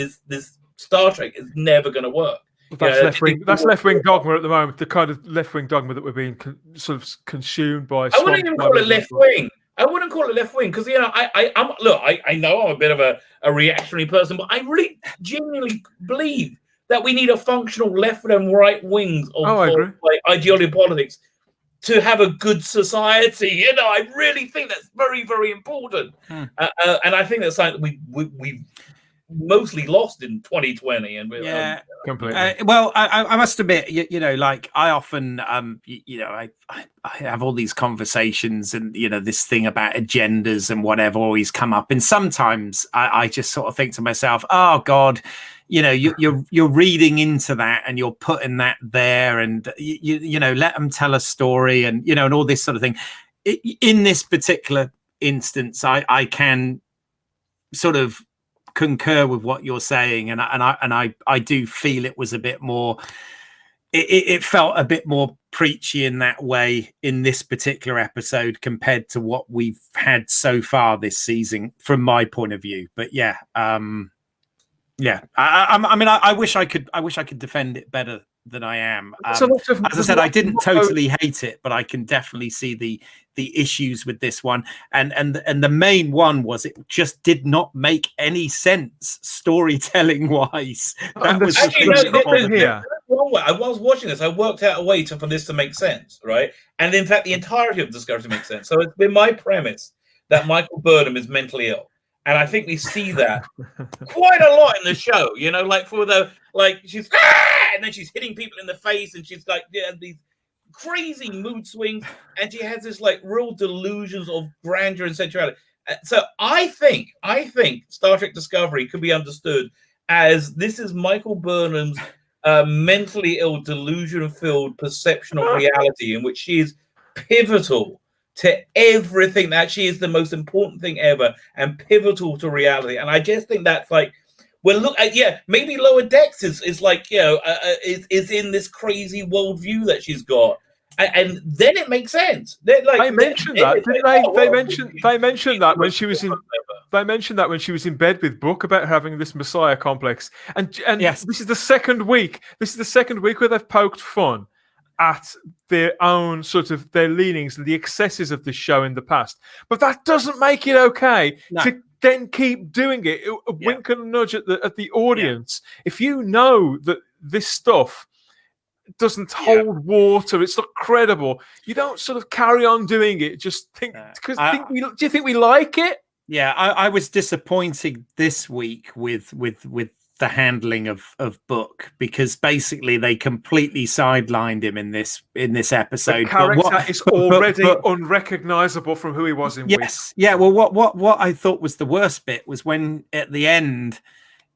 Star Trek is never going to work. That's left wing. That's left wing dogma at the moment. The kind of left wing dogma that we're being sort of consumed by. I wouldn't even call it left wing. I wouldn't call it left wing because I know I'm a bit of a reactionary person, but I really genuinely believe that we need a functional left and right wings of ideology and politics to have a good society. I really think that's very, very important. And I think that's something that we've mostly lost in 2020. And completely. Well, I must admit, like I often, I have all these conversations, and this thing about agendas and whatever always come up, and sometimes I just sort of think to myself, oh God, you're reading into that and you're putting that there, and let them tell a story, and and all this sort of thing. In this particular instance, I can sort of concur with what you're saying, and I do feel it was a bit more. It felt a bit more preachy in that way in this particular episode compared to what we've had so far this season, from my point of view. But yeah. I mean, I wish I could defend it better than I am. As I said, I didn't totally hate it, but I can definitely see the issues with this one. And the main one was it just did not make any sense storytelling wise. That was here. I was watching this. I worked out a way for this to make sense, right? And in fact, the entirety of Discovery to make sense. So it's been my premise that Michael Burnham is mentally ill. And I think we see that quite a lot in the show, she's and then she's hitting people in the face, and she's like these crazy mood swings, and she has this real delusions of grandeur and sensuality. So I think Star Trek Discovery could be understood as this is Michael Burnham's mentally ill, delusion-filled perception of reality, in which she is pivotal to everything, that she is the most important thing ever and pivotal to reality. And I just think that's maybe Lower Decks is in this crazy worldview that she's got, and then it makes sense. They mentioned that, didn't they? They mentioned that when she was in. They mentioned that when she was in bed with Book about having this Messiah complex, and yes. This is the second week. This is the second week where they've poked fun at their own their leanings and the excesses of the show in the past. But that doesn't make it okay to then keep doing it. A wink and a nudge at the audience. Yeah. If you know that this stuff doesn't hold water, it's not credible, you don't carry on doing it. Just think, do you think we like it? Yeah, I was disappointed this week with the handling of Book, because basically they completely sidelined him in this episode. The character is already unrecognizable from who he was in. Yes, yeah. Well, what I thought was the worst bit was when at the end,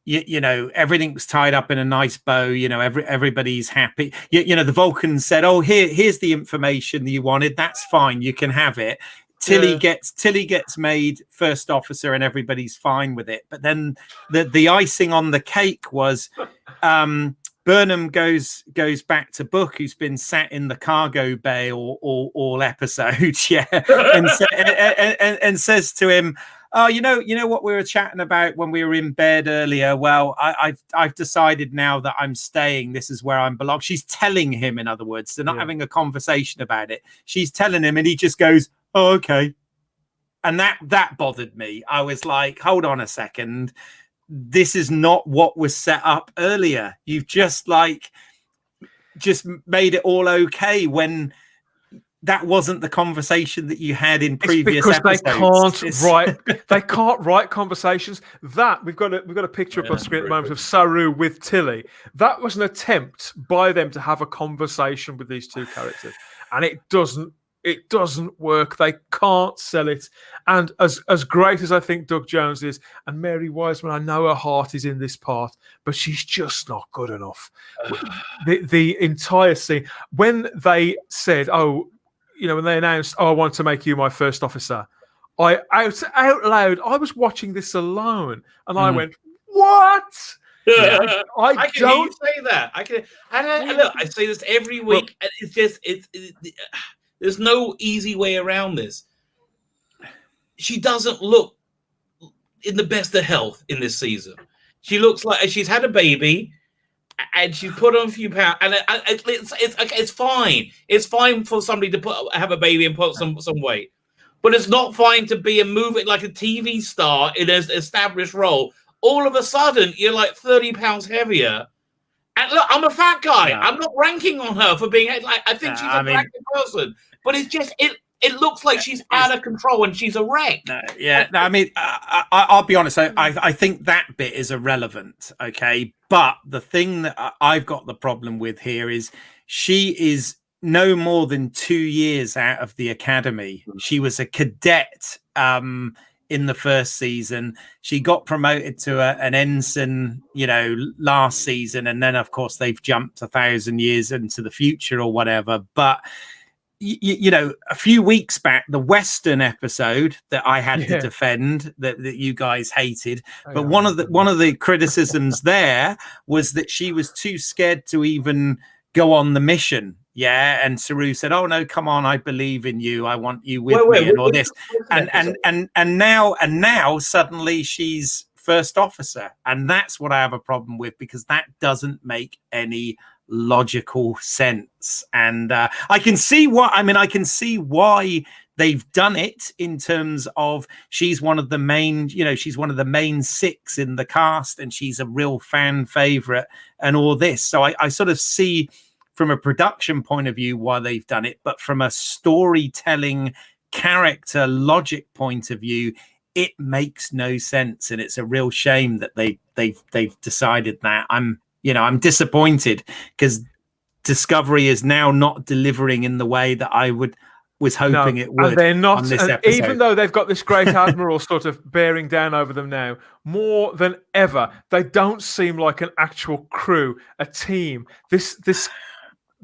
everything was tied up in a nice bow. Everybody's happy. The Vulcans said, "Oh, here's the information that you wanted. That's fine. You can have it." Tilly gets made first officer, and everybody's fine with it. But then the icing on the cake was Burnham goes back to Book, who's been sat in the cargo bay all episode, and says to him, "Oh, you know what we were chatting about when we were in bed earlier? Well, I've decided now that I'm staying. This is where I belong." She's telling him, in other words, they're not having a conversation about it. She's telling him, and he just goes, "Oh, okay." And that bothered me. I was like, hold on a second. This is not what was set up earlier. You've just made it all okay when that wasn't the conversation that you had in previous episodes. They can't write conversations. That we've got a picture up on screen at the moment of Saru with Tilly. That was an attempt by them to have a conversation with these two characters, and it doesn't work. They can't sell it. And as great as I think Doug Jones is, and Mary Wiseman, I know her heart is in this part, but she's just not good enough. The entire scene, when they said, when they announced, "Oh, I want to make you my first officer," I out loud, I was watching this alone, and I went, "What?" Yeah, I can hear you say that. I say this every week, and it's there's no easy way around this. She doesn't look in the best of health in this season. She looks like she's had a baby. and she put on a few pounds, and it's fine. It's fine for somebody to have a baby and put some weight, but it's not fine to be a movie like a TV star in an established role. All of a sudden, you're like 30 pounds heavier. And look, I'm a fat guy. Yeah. I'm not ranking on her for being like. I think she's a attractive person, but it's just it looks like she's out of control and she's a wreck. I mean, I'll be honest. I think that bit is irrelevant. Okay, but the thing that I've got the problem with here is she is no more than 2 years out of the academy. She was a cadet in the first season. She got promoted to an ensign, last season, and then of course they've jumped 1,000 years into the future or whatever. But a few weeks back, the Western episode that I had to defend that you guys hated, but one of the criticisms there was that she was too scared to even go on the mission. Yeah, and Saru said, "Oh no, come on! I believe in you. I want you with me," and all this. And now suddenly she's first officer, and that's what I have a problem with, because that doesn't make any logical sense. And I can see why they've done it in terms of she's one of the main, she's one of the main 6 in the cast, and she's a real fan favorite and all this. So I sort of see from a production point of view why they've done it, but from a storytelling character logic point of view, it makes no sense, and it's a real shame that they've decided that. I'm disappointed because Discovery is now not delivering in the way that I was hoping it would. And they're not, on this and episode. even though they've got this great admiral sort of bearing down over them now, more than ever, they don't seem like an actual crew, a team. This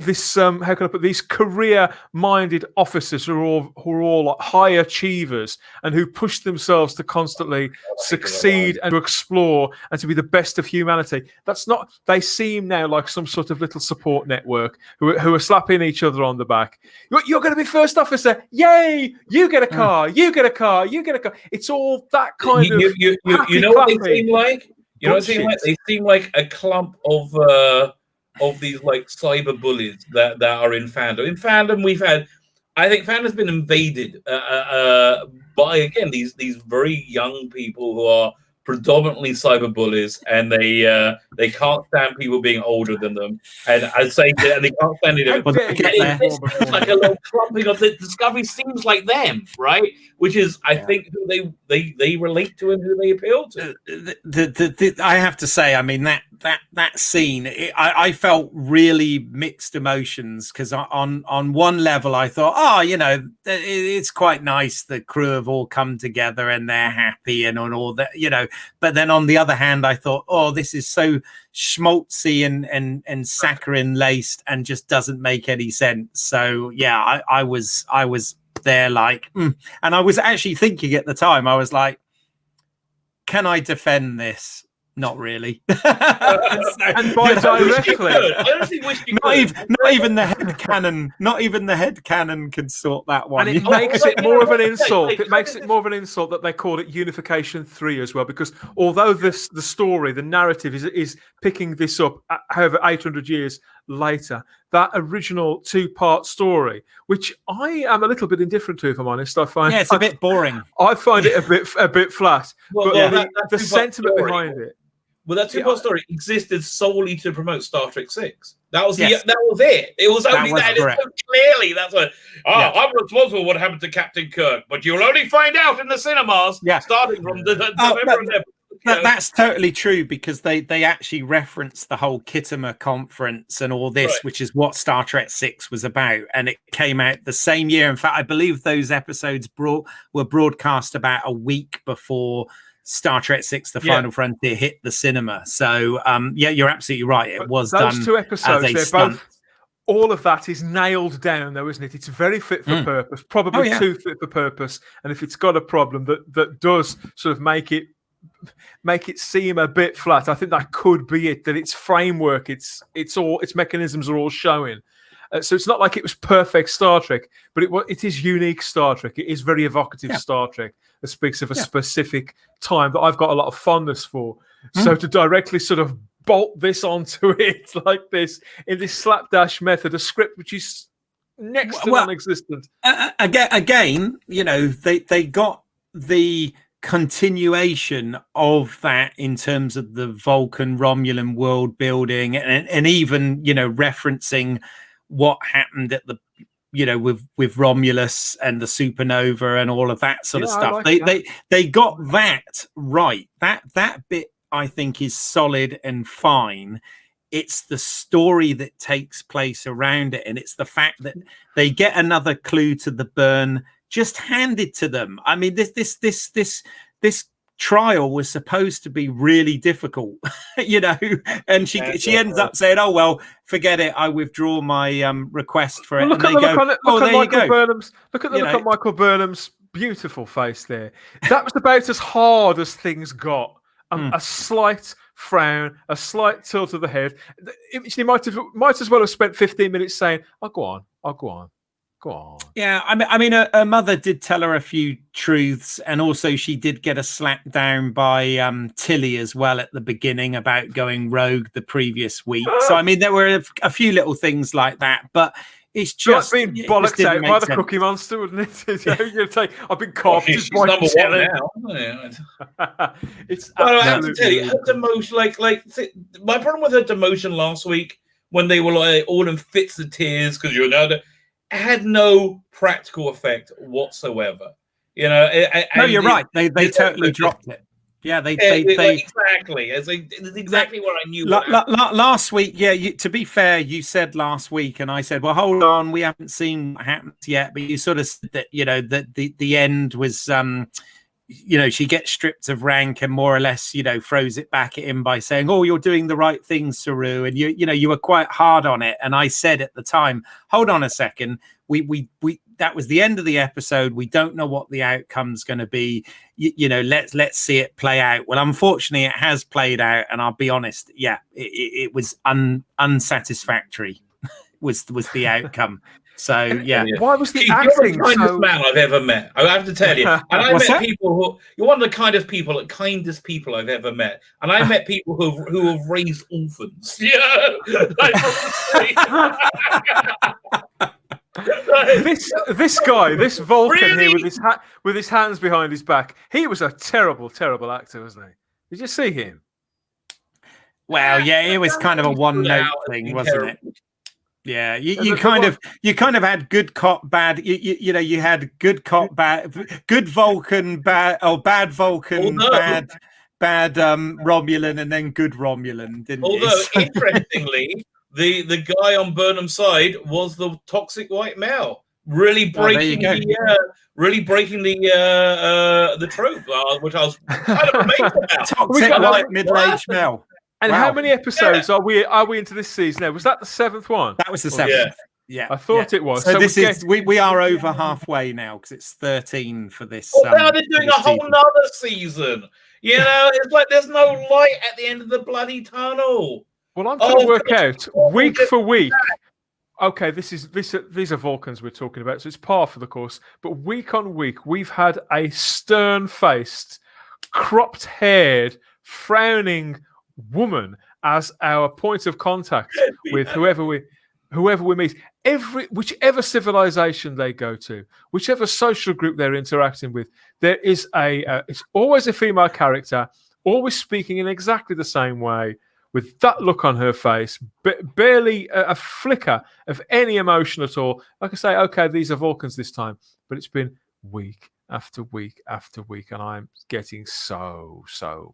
how can I put, these career-minded officers who are all like high achievers and who push themselves to constantly succeed and to explore and to be the best of humanity. That's not. They seem now like some sort of little support network who are slapping each other on the back. You're going to be first officer! Yay! You get a car! You get a car! You get a car! It's all that kind of. You know what they seem like? You know what they seem like? They seem like a clump of these like cyber bullies that are in fandom. In fandom, I think fandom's been invaded by, again, these very young people who are predominantly cyber bullies, and they can't stand people being older than them, and I say that, and they can't stand it. It seems like a little clumping of the Discovery seems like them, right? Which is, I think, who they relate to and who they appeal to. I have to say, I mean, that scene, I felt really mixed emotions, because on one level I thought, it's quite nice the crew have all come together and they're happy and on all that, but then on the other hand I thought, oh, this is so schmaltzy and saccharine laced and just doesn't make any sense. So yeah, I was there like, and I was actually thinking at the time, I was like, can I defend this? Not really. And by directly, not even the head canon can sort that one. And it makes it more of an insult. It makes it more of an insult that they call it Unification 3 as well, because although the story, the narrative is picking this up, however 800 years later, that original 2-part story, which I am a little bit indifferent to, if I'm honest, I find it's a bit boring. I find it a bit flat. But the sentiment behind it. Well, that 2-part story existed solely to promote Star Trek 6. That was that was it. It was only that. So clearly, that's what. I'm responsible for what happened to Captain Kirk, but you'll only find out in the cinemas starting from the November. That's totally true, because they actually reference the whole Khitomer conference and all this, which is what Star Trek 6 was about, and it came out the same year. In fact, I believe those episodes were broadcast about a week before Star Trek 6: The Final Frontier hit the cinema. So you're absolutely right. It was those done 2 episodes, as a stunt. All of that is nailed down, though, isn't it? It's very fit for purpose, probably too fit for purpose. And if it's got a problem that does sort of make it seem a bit flat, I think that could be it. That its framework, its mechanisms are all showing. So it's not like it was perfect Star Trek, but it is unique Star Trek. It is very evocative Star Trek that speaks of a specific time that I've got a lot of fondness for. So to directly sort of bolt this onto it like this in this slapdash method, a script which is next to non-existent. Again, they got the continuation of that in terms of the Vulcan Romulan world building and even referencing what happened at the with Romulus and the supernova and all of that sort of stuff. They got that right. That bit I think is solid and fine. It's the story that takes place around it, and it's the fact that they get another clue to the burn just handed to them. I mean, this trial was supposed to be really difficult, and she ends up saying, "Oh well, forget it. I withdraw my request for it." Look at Michael Burnham's beautiful face there. That was about as hard as things got. A slight frown, a slight tilt of the head. She might as well have spent 15 minutes saying, "Oh, go on. Go on." Yeah, I mean, her mother did tell her a few truths, and also she did get a slap down by Tilly as well at the beginning about going rogue the previous week. So I mean, there were a few little things like that, but it's just being bollocked out by the Cookie Monster, wouldn't it? I've been carpeted by number Tilly. one now. It's I have to tell you, her demotion, like my problem with her demotion last week when they were like all in fits of tears because had no practical effect whatsoever. No, you're right. They totally dropped it. Yeah, they exactly. It's exactly what I knew. Last week, to be fair, you said last week, and I said, "Well, hold on, we haven't seen what happens yet." But you sort of said that that the end was, she gets stripped of rank and more or less, throws it back at him by saying, "Oh, you're doing the right thing, Saru," and you were quite hard on it. And I said at the time, "Hold on a second, we that was the end of the episode. We don't know what the outcome's going to be. Let's see it play out." Well, unfortunately, it has played out, and I'll be honest, it was unsatisfactory. was the outcome. So yeah. Why was the acting You're the kindest man I've ever met. I have to tell you. And I met people who you're one of the kindest people I've ever met. And I met people who have raised orphans. This guy, this Vulcan here with his hands behind his back, he was a terrible actor, wasn't he? Did you see him? Well, yeah, it was kind of a one-note thing, wasn't it? Yeah, you kind of had good cop, bad. You had good cop, bad, good Vulcan, bad Vulcan, bad Romulan, and then good Romulan, didn't you? Although interestingly, the guy on Burnham's side was the toxic white male, really breaking the trope, which I was kind of amazed about. Toxic white middle-aged male. And how many episodes are we into this season now? Was that the 7th one? That was the 7th. Yeah. I thought it was. So this we are over halfway now because it's 13 for this. Now they're doing a whole nother season. It's like there's no light at the end of the bloody tunnel. Well, I'm trying to work out week for week. Okay, these are Vulcans we're talking about, so it's par for the course. But week on week, we've had a stern-faced, cropped-haired, frowning woman as our point of contact with whoever we meet. Whichever civilization they go to, whichever social group they're interacting with, there is it's always a female character, always speaking in exactly the same way, with that look on her face, barely a flicker of any emotion at all. Like I say, okay, these are Vulcans this time, but it's been week after week after week, and I'm getting so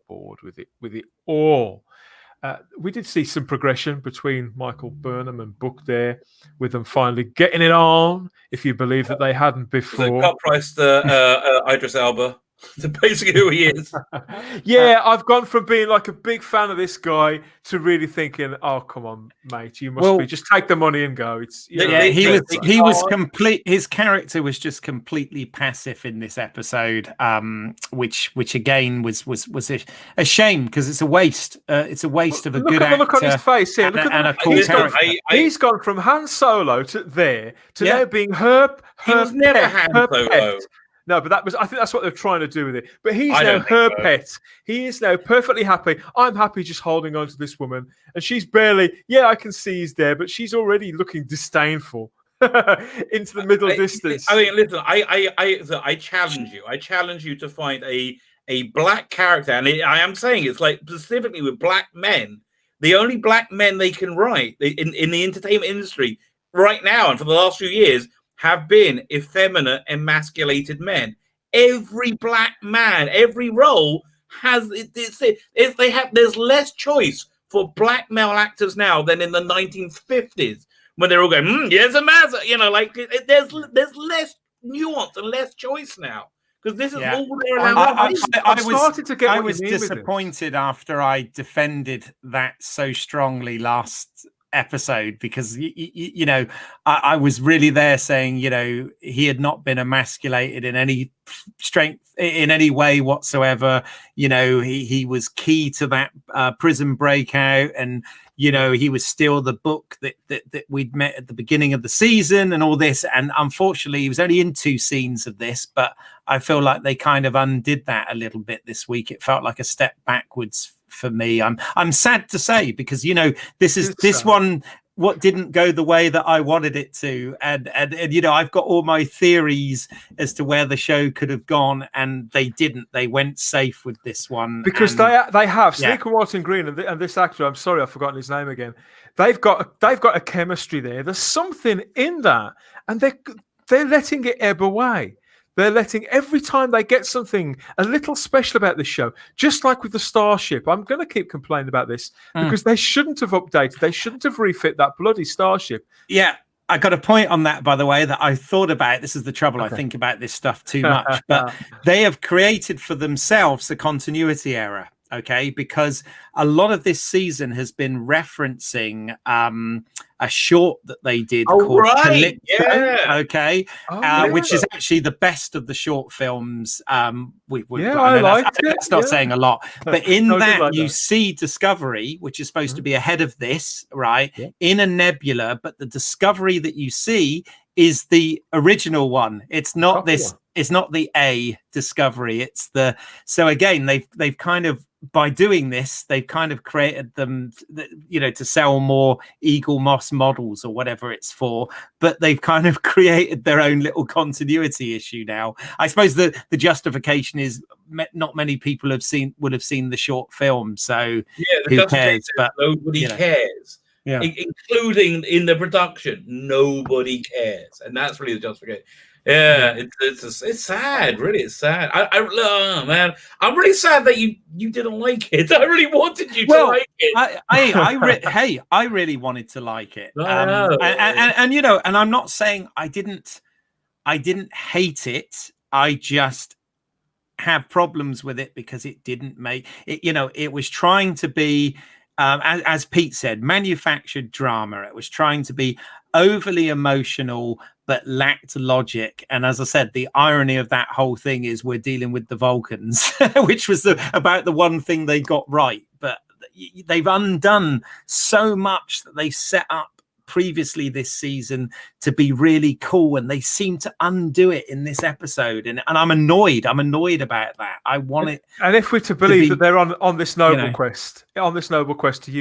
bored with it all. We did see some progression between Michael Burnham and Book there, with them finally getting it on, if you believe that they hadn't before. The cut-priced Idris Elba. To basically who he is. Yeah, I've gone from being like a big fan of this guy to really thinking, "Oh, come on, mate, you must be just take the money and go." It's he was complete. His character was just completely passive in this episode, which again was a shame because it's a waste. It's a waste of a good actor. Look on his face here. Look at a cool character. He's gone from Han Solo to now being her. He was never Han Solo. No, but I think that's what they're trying to do with it. But he's I now don't think her so. pet. He is now perfectly happy. I'm happy just holding on to this woman. And she's barely, I can see he's there, but she's already looking disdainful into the middle distance. I mean, listen, I challenge you. I challenge you to find a black character. And I am saying it's like specifically with black men. The only black men they can write in the entertainment industry right now and for the last few years have been effeminate, emasculated men. Every black man, every role has there's less choice for black male actors now than in the 1950s when they're all going, yes, a mazza, there's less nuance and less choice now. Because this is all they're allowed. I was disappointed after I defended that so strongly last episode because I was really there saying he had not been emasculated in any strength in any way whatsoever. He was key to that prison breakout, and he was still the book that we'd met at the beginning of the season and all this. And unfortunately, he was only in 2 scenes of this, but I feel like they kind of undid that a little bit this week. It felt like a step backwards for me. I'm sad to say because this one what didn't go the way that I wanted it to, and I've got all my theories as to where the show could have gone, and they didn't. They went safe with this one because they have Sneaker Walton Green and this actor. I'm sorry, I've forgotten his name again. They've got a chemistry there. There's something in that, and they're letting it ebb away. They're letting every time they get something a little special about this show, just like with the Starship. I'm going to keep complaining about this because they shouldn't have updated. They shouldn't have refit that bloody Starship. Yeah, I got a point on that, by the way, that I thought about. This is the trouble. Okay. I think about this stuff too much. But they have created for themselves a continuity error. Okay, because a lot of this season has been referencing a short that they did called Calypso, okay, which is actually the best of the short films. I like it. That's not saying a lot, but in that you see Discovery, which is supposed to be ahead of this, right, in a nebula, but the Discovery that you see is the original one. It's not this. It's not the A Discovery. It's the. So again, they've kind of, by doing this, they've kind of created them, to sell more Eagle Moss models or whatever it's for. But they've kind of created their own little continuity issue now. I suppose the justification is not many people would have seen the short film. So who cares? But nobody cares. Yeah. Including in the production, nobody cares, and that's really the justification. Yeah, it's sad. Really, it's sad. Man, I'm really sad that you didn't like it. I really wanted you to like it. I really wanted to like it. And I'm not saying I didn't hate it. I just have problems with it because it didn't make it. It was trying to be. As Pete said, manufactured drama. It was trying to be overly emotional, but lacked logic. And as I said, the irony of that whole thing is we're dealing with the Vulcans, which was about the one thing they got right. But they've undone so much that they set up previously this season to be really cool, and they seem to undo it in this episode, and I'm annoyed about that. I want it, and if we're to believe that they're on this noble quest to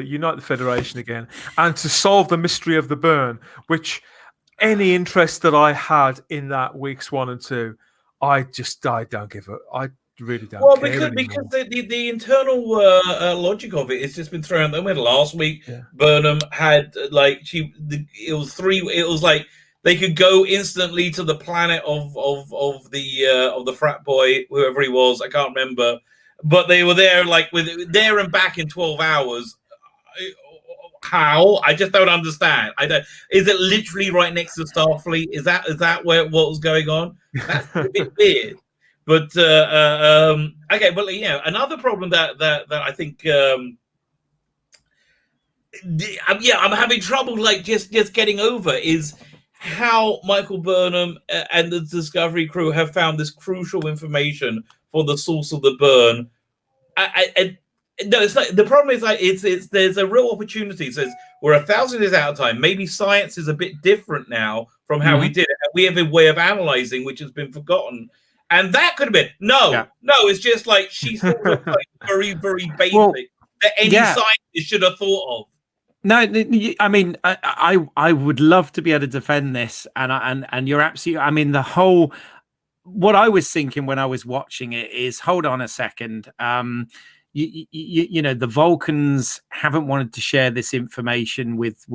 unite the Federation again and to solve the mystery of the burn, which any interest that I had in that weeks 1 and 2, I don't give a I really don't. Well, because the internal logic of it has just been thrown out the window. Last week, Burnham had it was like they could go instantly to the planet of the frat boy, whoever he was. I can't remember, but they were there with there and back in 12 hours. How? I just don't understand. Is it literally right next to Starfleet? Is that what was going on? That's a bit weird. But okay, well, another problem that I think, I'm having trouble just getting over is how Michael Burnham and the Discovery crew have found this crucial information for the source of the burn. No, it's like the problem is there's a real opportunity. It says we're 1,000 years out of time. Maybe science is a bit different now from how he did it. And we have a way of analyzing which has been forgotten. And that could have been no. It's just like she thought of like very, very basic that any scientist should have thought of. No, I mean, I would love to be able to defend this, and you're absolutely. I mean, what I was thinking when I was watching it is, hold on a second. You know, the Vulcans haven't wanted to share this information with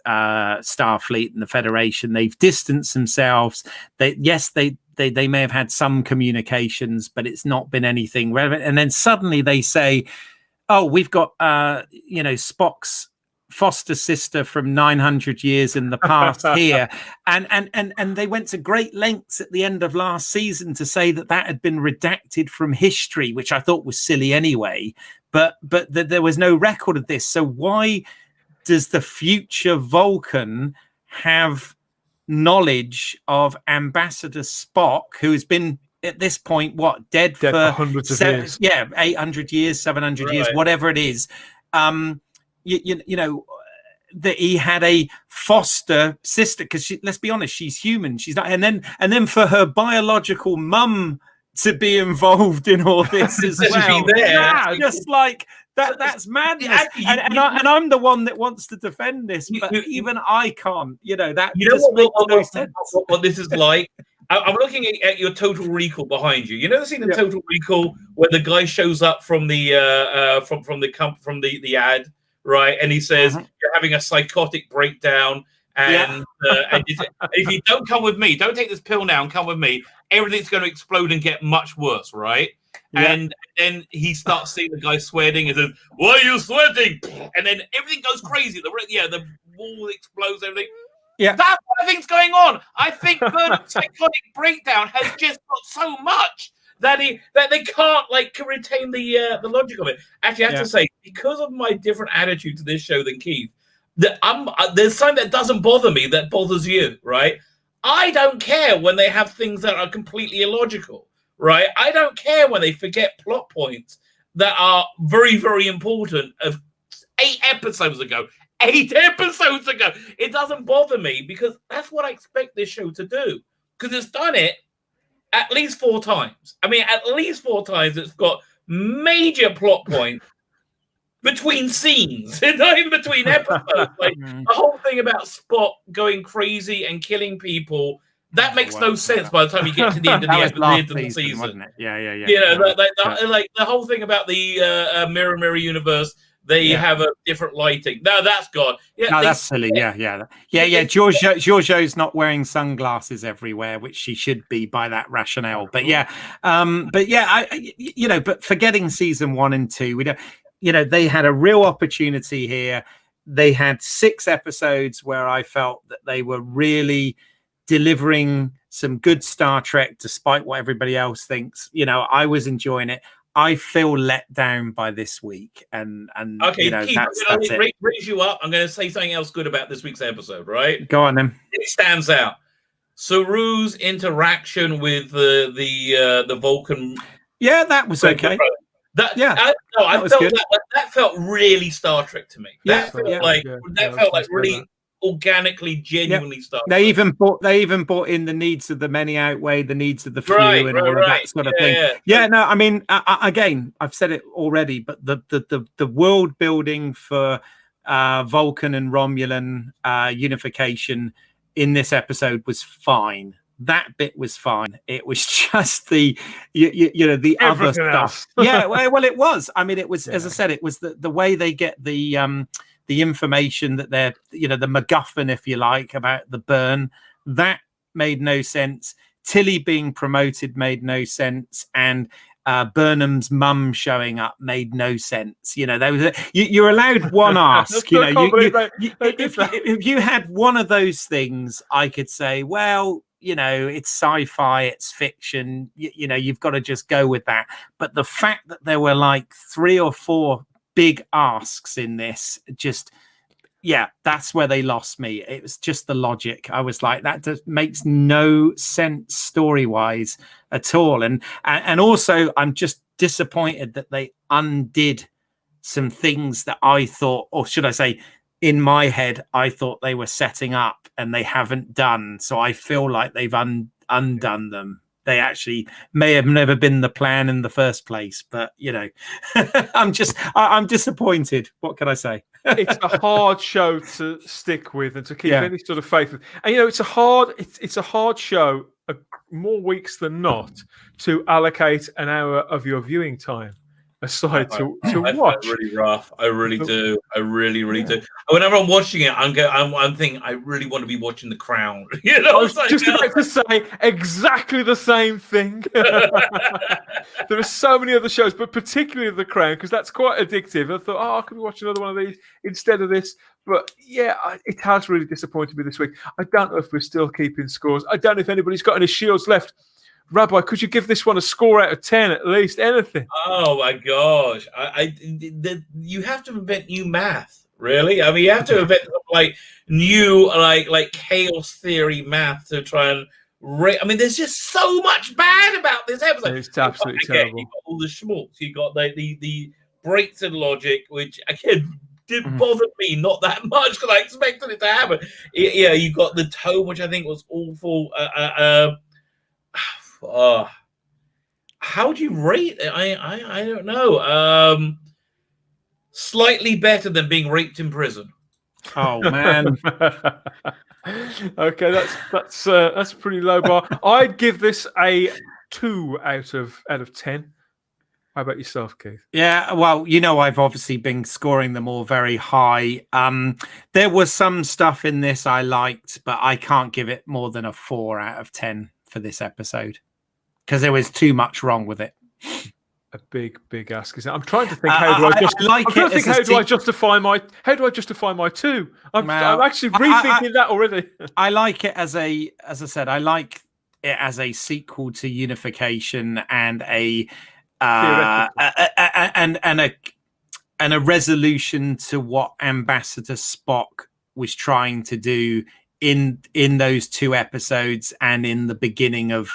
Starfleet and the Federation. They've distanced themselves. They may have had some communications, but it's not been anything relevant. And then suddenly they say, "Oh, we've got Spock's foster sister from 900 years in the past here," and they went to great lengths at the end of last season to say that had been redacted from history, which I thought was silly anyway. But there was no record of this. So why does the future Vulcan have knowledge of Ambassador Spock, who has been at this point dead for hundreds of years? 800 years, 700 years, whatever it is. You know, that he had a foster sister, because let's be honest, she's human. She's not, and then for her biological mum to be involved in all this as well. Just like that's madness. And I'm the one that wants to defend this, but even I can't. You know that. You know what this is like. I'm looking at your Total Recall behind you. You know the scene in Total Recall where the guy shows up from the ad, right? And he says, "You're having a psychotic breakdown, and if you don't come with me, don't take this pill now and come with me, everything's going to explode and get much worse, right?" And then he starts seeing the guy sweating and says, "Why are you sweating?" And then everything goes crazy. The wall explodes, everything. That's what I think's going on. I think Burnham's psychotic breakdown has just got so much that they can't retain the logic of it. Actually, I have to say, because of my different attitude to this show than Keith, that there's something that doesn't bother me that bothers you, right? I don't care when they have things that are completely illogical, right? I don't care when they forget plot points that are very, very important of 8 episodes ago. 8 episodes ago. It doesn't bother me because that's what I expect this show to do. Because it's done it at least 4 times. I mean, at least 4 times it's got major plot points between scenes, not even between episodes. Like the whole thing about Spock going crazy and killing people, that makes no sense by the time you get to the end of the season. Wasn't it? Yeah. You know, like the whole thing about the Mirror universe. They have a different lighting. No, that's gone. That's silly. Yeah. Giorgio's not wearing sunglasses everywhere, which she should be by that rationale. But but forgetting season 1 and 2, we don't. You know, they had a real opportunity here. They had 6 episodes where I felt that they were really delivering some good Star Trek, despite what everybody else thinks. You know, I was enjoying it. I feel let down by this week, and okay, you know, Keith, that's it. Raise you up. I'm going to say something else good about this week's episode, right? Go on then. It stands out. Saru's interaction with the Vulcan. Yeah, that was okay. I felt that felt really Star Trek to me. That felt like really organically, genuinely Star Trek. They even brought in the needs of the many outweigh the needs of the few and all of that sort of thing. Yeah, no, I mean, again, I've said it already, but the world building for Vulcan and Romulan unification in this episode was fine. That bit was fine. It was just the the other stuff. Well, it was. I mean, it was, as I said, it was the way they get the information that they're, the MacGuffin, if you like, about the burn. That made no sense. Tilly being promoted made no sense, and Burnham's mum showing up made no sense. You're allowed one ask. If you had one of those things, I could say, well, it's sci-fi, it's fiction. You've got to just go with that. But the fact that there were like 3 or 4 big asks in this, that's where they lost me. It was just the logic. I was like, that just makes no sense story-wise at all. And also, I'm just disappointed that they undid some things that I thought, or should I say, in my head, I thought they were setting up and they haven't done. So I feel like they've undone them. They actually may have never been the plan in the first place, but I'm disappointed. What can I say? It's a hard show to stick with and to keep any sort of faith with. And it's a hard show, more weeks than not, to allocate an hour of your viewing time aside to watch. Really rough. I really do. I really do. Whenever I'm watching it, I'm thinking I really want to be watching The Crown. I was just about to say exactly the same thing. There are so many other shows, but particularly The Crown, because that's quite addictive. I thought, I could watch another one of these instead of this. But it has really disappointed me this week. I don't know if we're still keeping scores. I don't know if anybody's got any shields left. Rabbi, could you give this one a score out of 10 at least? Anything? Oh my gosh! You have to invent new math, really. I mean, you have to invent new chaos theory math to try and. I mean, there's just so much bad about this episode. It's absolutely terrible. You got all the schmaltz. You got the breaks in logic, which again didn't bother me not that much because I expected it to happen. You got the tone, which I think was awful. How do you rate it? I don't know. Slightly better than being raped in prison. Oh man. Okay, that's a pretty low bar. I'd give this a 2 out of 10. How about yourself, Keith? Yeah, well, I've obviously been scoring them all very high. There was some stuff in this I liked, but I can't give it more than a 4 out of 10 for this episode because there was too much wrong with it. A big ask, isn't it? I'm trying to think how do I justify my 2? I'm actually rethinking that already. I like it as I said, I like it as a sequel to Unification and a resolution to what Ambassador Spock was trying to do in those 2 episodes and in the beginning of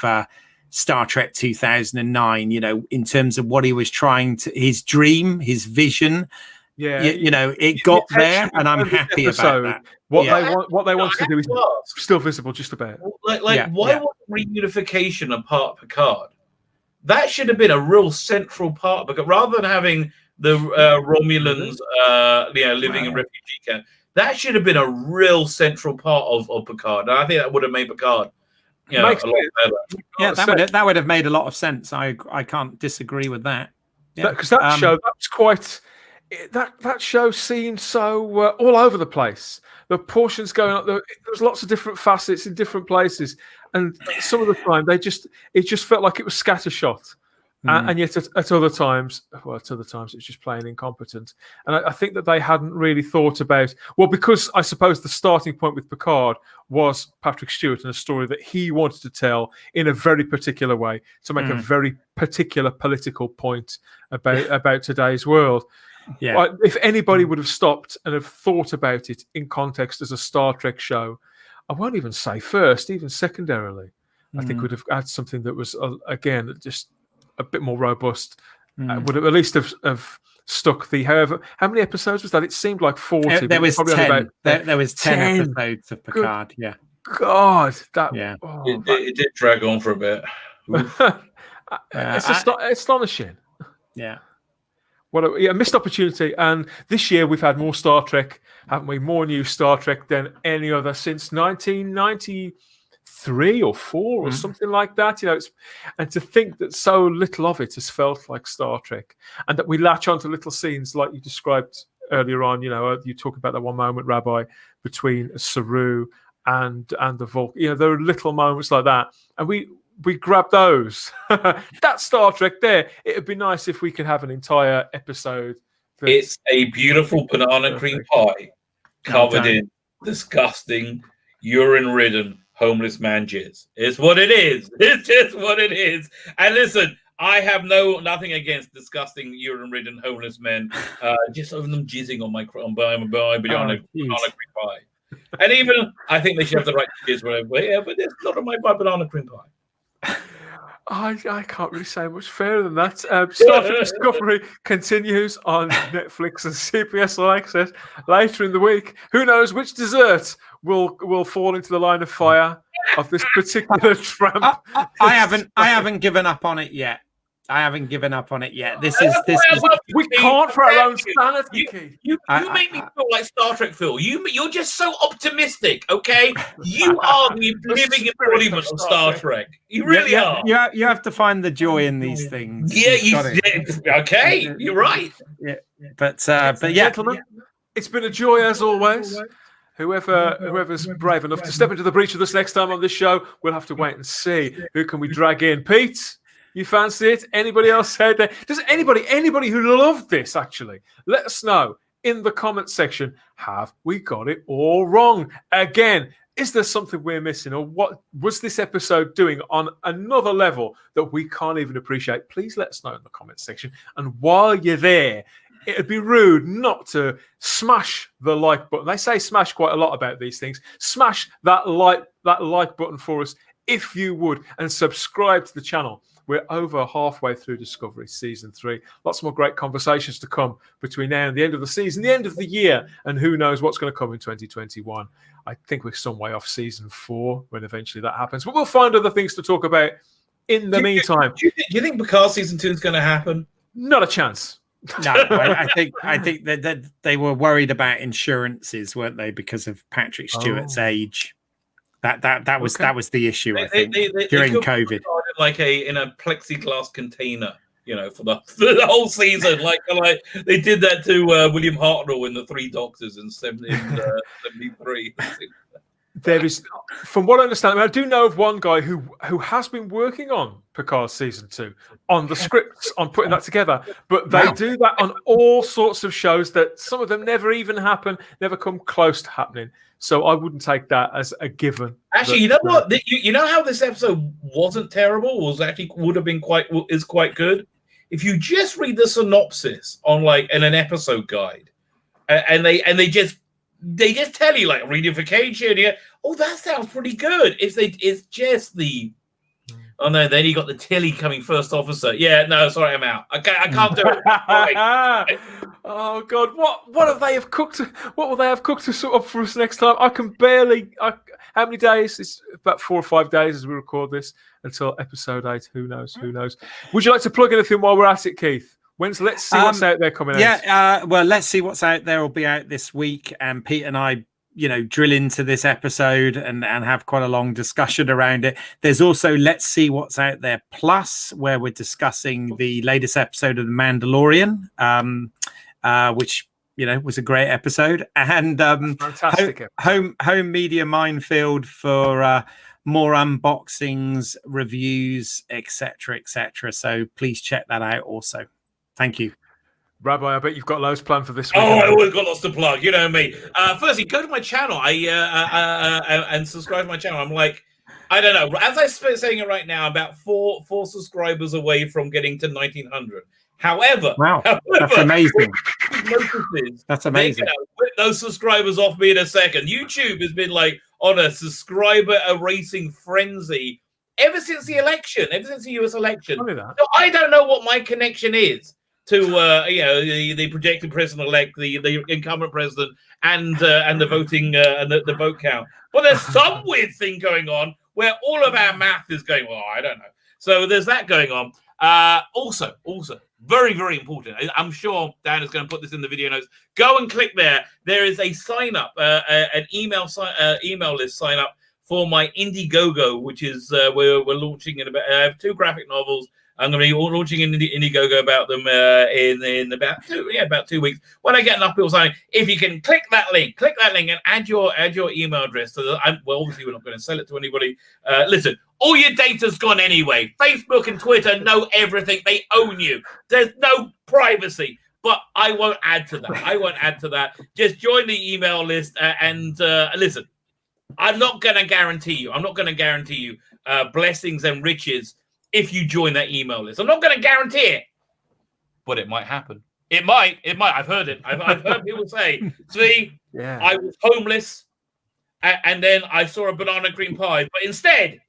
Star Trek 2009, in terms of what he was trying to, his dream, his vision. It got there, and I'm happy about that. What they want to do is still visible, just about. Why was reunification a part of Picard? That should have been a real central part, because rather than having the Romulans, living in refugee camp, that should have been a real central part of Picard. And I think that would have made Picard. A lot better. Yeah, that would have made a lot of sense. I can't disagree with that. Because that show, that was quite. That show seemed so all over the place. The portions going up, there was lots of different facets in different places, and some of the time it just felt like it was scattershot. And yet at other times it was just plain incompetent. And I think that they hadn't really thought about, because I suppose the starting point with Picard was Patrick Stewart and a story that he wanted to tell in a very particular way to make a very particular political point about today's world. Yeah. If anybody would have stopped and have thought about it in context as a Star Trek show, I won't even say first, even secondarily, I think would have had something that was, again, just a bit more robust. Would have at least have stuck the, however, how many episodes was that? It seemed like 40. There was 10. There was 10 episodes of Picard. Good God. It did drag on for a bit. It's astonishing. Yeah. What a missed opportunity. And this year we've had more Star Trek, haven't we? More new Star Trek than any other since 1993 or 4 or something like that. And to think that so little of it has felt like Star Trek, and that we latch onto little scenes like you described earlier on. You talk about that one moment, Rabbi, between Saru and the Vulcan. There are little moments like that, and we grab those. That Star Trek there. It would be nice if we could have an entire episode. It's a beautiful banana cream pie covered in disgusting, urine-ridden homeless man jizz. It's what it is. It's just what it is. And listen, I have nothing against disgusting, urine-ridden homeless men. Just of them jizzing on my banana cream pie. And even I think they should have the right to jizz whatever. Yeah, but it's not on my banana cream pie. I can't really say much fairer than that. Star Trek Discovery continues on Netflix and CBS All Access later in the week. Who knows which dessert will fall into the line of fire of this particular tramp? I haven't given up on it yet. This is. We can't for our own sanity, Keith. You make me feel like Star Trek, Phil. You're just so optimistic, okay? You are the living embodiment of Star Trek. You really are. You have to find the joy in these things. Okay, you're right. Yeah, but yeah, gentlemen, it's been a joy as always. Whoever's brave enough to step into the breach with us next time on this show, we'll have to wait and see. Who can we drag in? Pete, you fancy it? Anybody else out there? Does anybody who loved this actually let us know in the comment section? Have we got it all wrong again? Is there something we're missing, or what was this episode doing on another level that we can't even appreciate? Please let us know in the comment section. And while you're there, it'd be rude not to smash the like button. They say smash quite a lot about these things. Smash that like button for us if you would, and subscribe to the channel. We're over halfway through Discovery Season 3. Lots more great conversations to come between now and the end of the season, the end of the year, and who knows what's going to come in 2021. I think we're some way off Season 4 when eventually that happens. But we'll find other things to talk about in the meantime. Do you think Picard Season 2 is going to happen? Not a chance. No, I think that they were worried about insurances, weren't they, because of Patrick Stewart's age. That was the issue. I think during COVID, like in a plexiglass container, for the whole season. Like they did that to William Hartnell in the Three Doctors in 73. There is, from what I understand, I do know of one guy who has been working on Picard Season 2 on the scripts, on putting that together. But they do that on all sorts of shows that some of them never even happen, never come close to happening. So I wouldn't take that as a given. Actually, you know what? You know how this episode wasn't terrible? Would have been quite good. If you just read the synopsis on in an episode guide, and they just tell you like reunification. Yeah, oh, that sounds pretty good. It's just the. Oh no! Then you got the Tilly coming first officer. Yeah, no, sorry, I'm out. I can't do it. Right. Oh God, what have they have cooked? What will they have cooked to sort up for us next time? I can barely. How many days? It's about 4 or 5 days as we record this until episode 8. Who knows? Would you like to plug anything while we're at it, Keith? Let's see what's out there coming out. Yeah, well, let's see what's out there. Will be out this week, and Pete and I, drill into this episode and have quite a long discussion around it. There's also Let's See What's Out There Plus, where we're discussing the latest episode of The Mandalorian, which was a great episode, and fantastic home media minefield for more unboxings, reviews, etc. So please check that out also. Thank you. Rabbi, I bet you've got loads planned for this week. Oh, I always got lots to plug. You know me. Firstly, go to my channel. And subscribe to my channel. I'm like, I don't know. As I'm saying it right now, about four subscribers away from getting to 1,900. However, wow, that's amazing. That's amazing. Put those subscribers off me in a second. YouTube has been on a subscriber erasing frenzy ever since the election, ever since the US election. So I don't know what my connection is to the projected president-elect, the incumbent president, and the voting and the vote count. But there's some weird thing going on where all of our math is going. Well, I don't know. So there's that going on. Also, very, very important. I'm sure Dan is going to put this in the video notes. Go and click there. There is a sign up, an email list sign up for my Indiegogo, which is we're launching in about. I have 2 graphic novels. I'm going to be launching in Indiegogo about them in about 2 weeks. When I get enough people saying, if you can click that link and add your email address. So that obviously we're not going to sell it to anybody. Listen, all your data's gone anyway. Facebook and Twitter know everything. They own you. There's no privacy. But I won't add to that. Just join the email list and listen. I'm not going to guarantee you blessings and riches if you join that email list. I'm not going to guarantee it, but it might happen. It might. I've heard it. I've heard people say, "See, I was homeless, and then I saw a banana cream pie, but instead,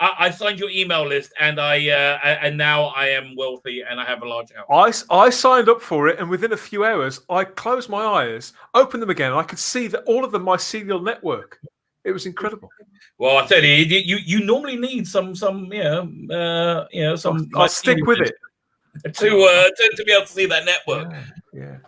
I signed your email list, and now I am wealthy and I have a large house. I signed up for it, and within a few hours, I closed my eyes, opened them again, and I could see that all of the mycelial network. It was incredible. Well, I tell you, you normally need some some. I'll stick with it to be able to see that network. Yeah.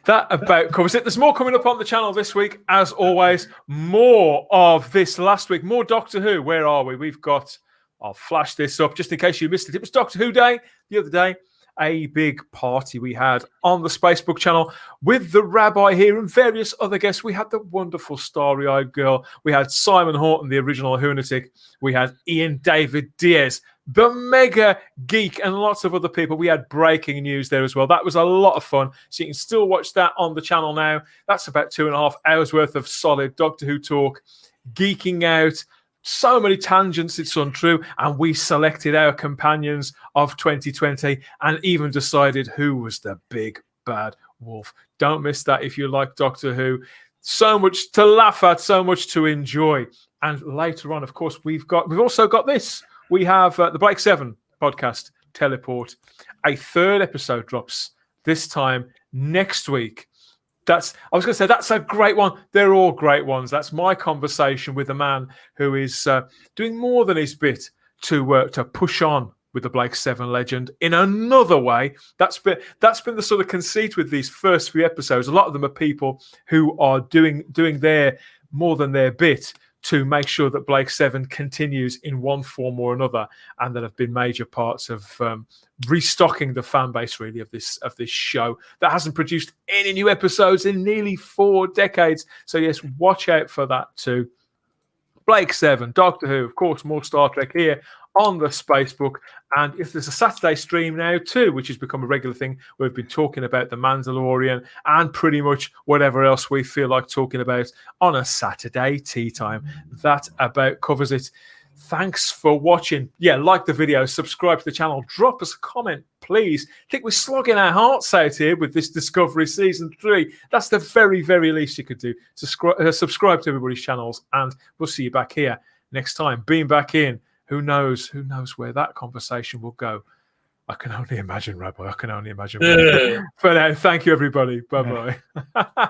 That about covers it. There's more coming up on the channel this week, as always. More of this last week. More Doctor Who. Where are we? We've got. I'll flash this up just in case you missed it. It was Doctor Who Day the other day. A big party we had on the Spacebook channel with the Rabbi here and various other guests. We had the wonderful Starry-Eyed Girl. We had Simon Horton, the original Lunatic. We had Ian David Diaz, the mega geek, and lots of other people. We had breaking news there as well. That was a lot of fun. So you can still watch that on the channel now. That's about 2.5 hours worth of solid Doctor Who talk, geeking out. So many tangents, it's untrue. And we selected our companions of 2020 and even decided who was the big bad wolf. Don't miss that if you like Doctor Who. So much to laugh at, so much to enjoy. And later on, of course, we've also got this. We have the Blake 7 podcast, Teleport. A third episode drops this time next week. I was going to say, that's a great one. They're all great ones. That's my conversation with a man who is doing more than his bit to push on with the Blake 7 legend in another way. That's been the sort of conceit with these first few episodes. A lot of them are people who are doing their more than their bit to make sure that Blake 7 continues in one form or another, and that have been major parts of restocking the fan base really of this show that hasn't produced any new episodes in nearly 4 decades. So yes, watch out for that too. Blake 7, Doctor Who, of course, more Star Trek here on the Spacebook. And if there's a Saturday stream now too, which has become a regular thing, we've been talking about The Mandalorian and pretty much whatever else we feel like talking about on a Saturday tea time. That about covers it. Thanks for watching. Yeah, like the video, subscribe to the channel, drop us a comment, please. I think we're slogging our hearts out here with this Discovery Season 3. That's the very, very least you could do. Subscribe to everybody's channels, and we'll see you back here next time. Beam back in. Who knows? Who knows where that conversation will go? I can only imagine, Rabbi. I can only imagine. For now, thank you, everybody. Bye-bye.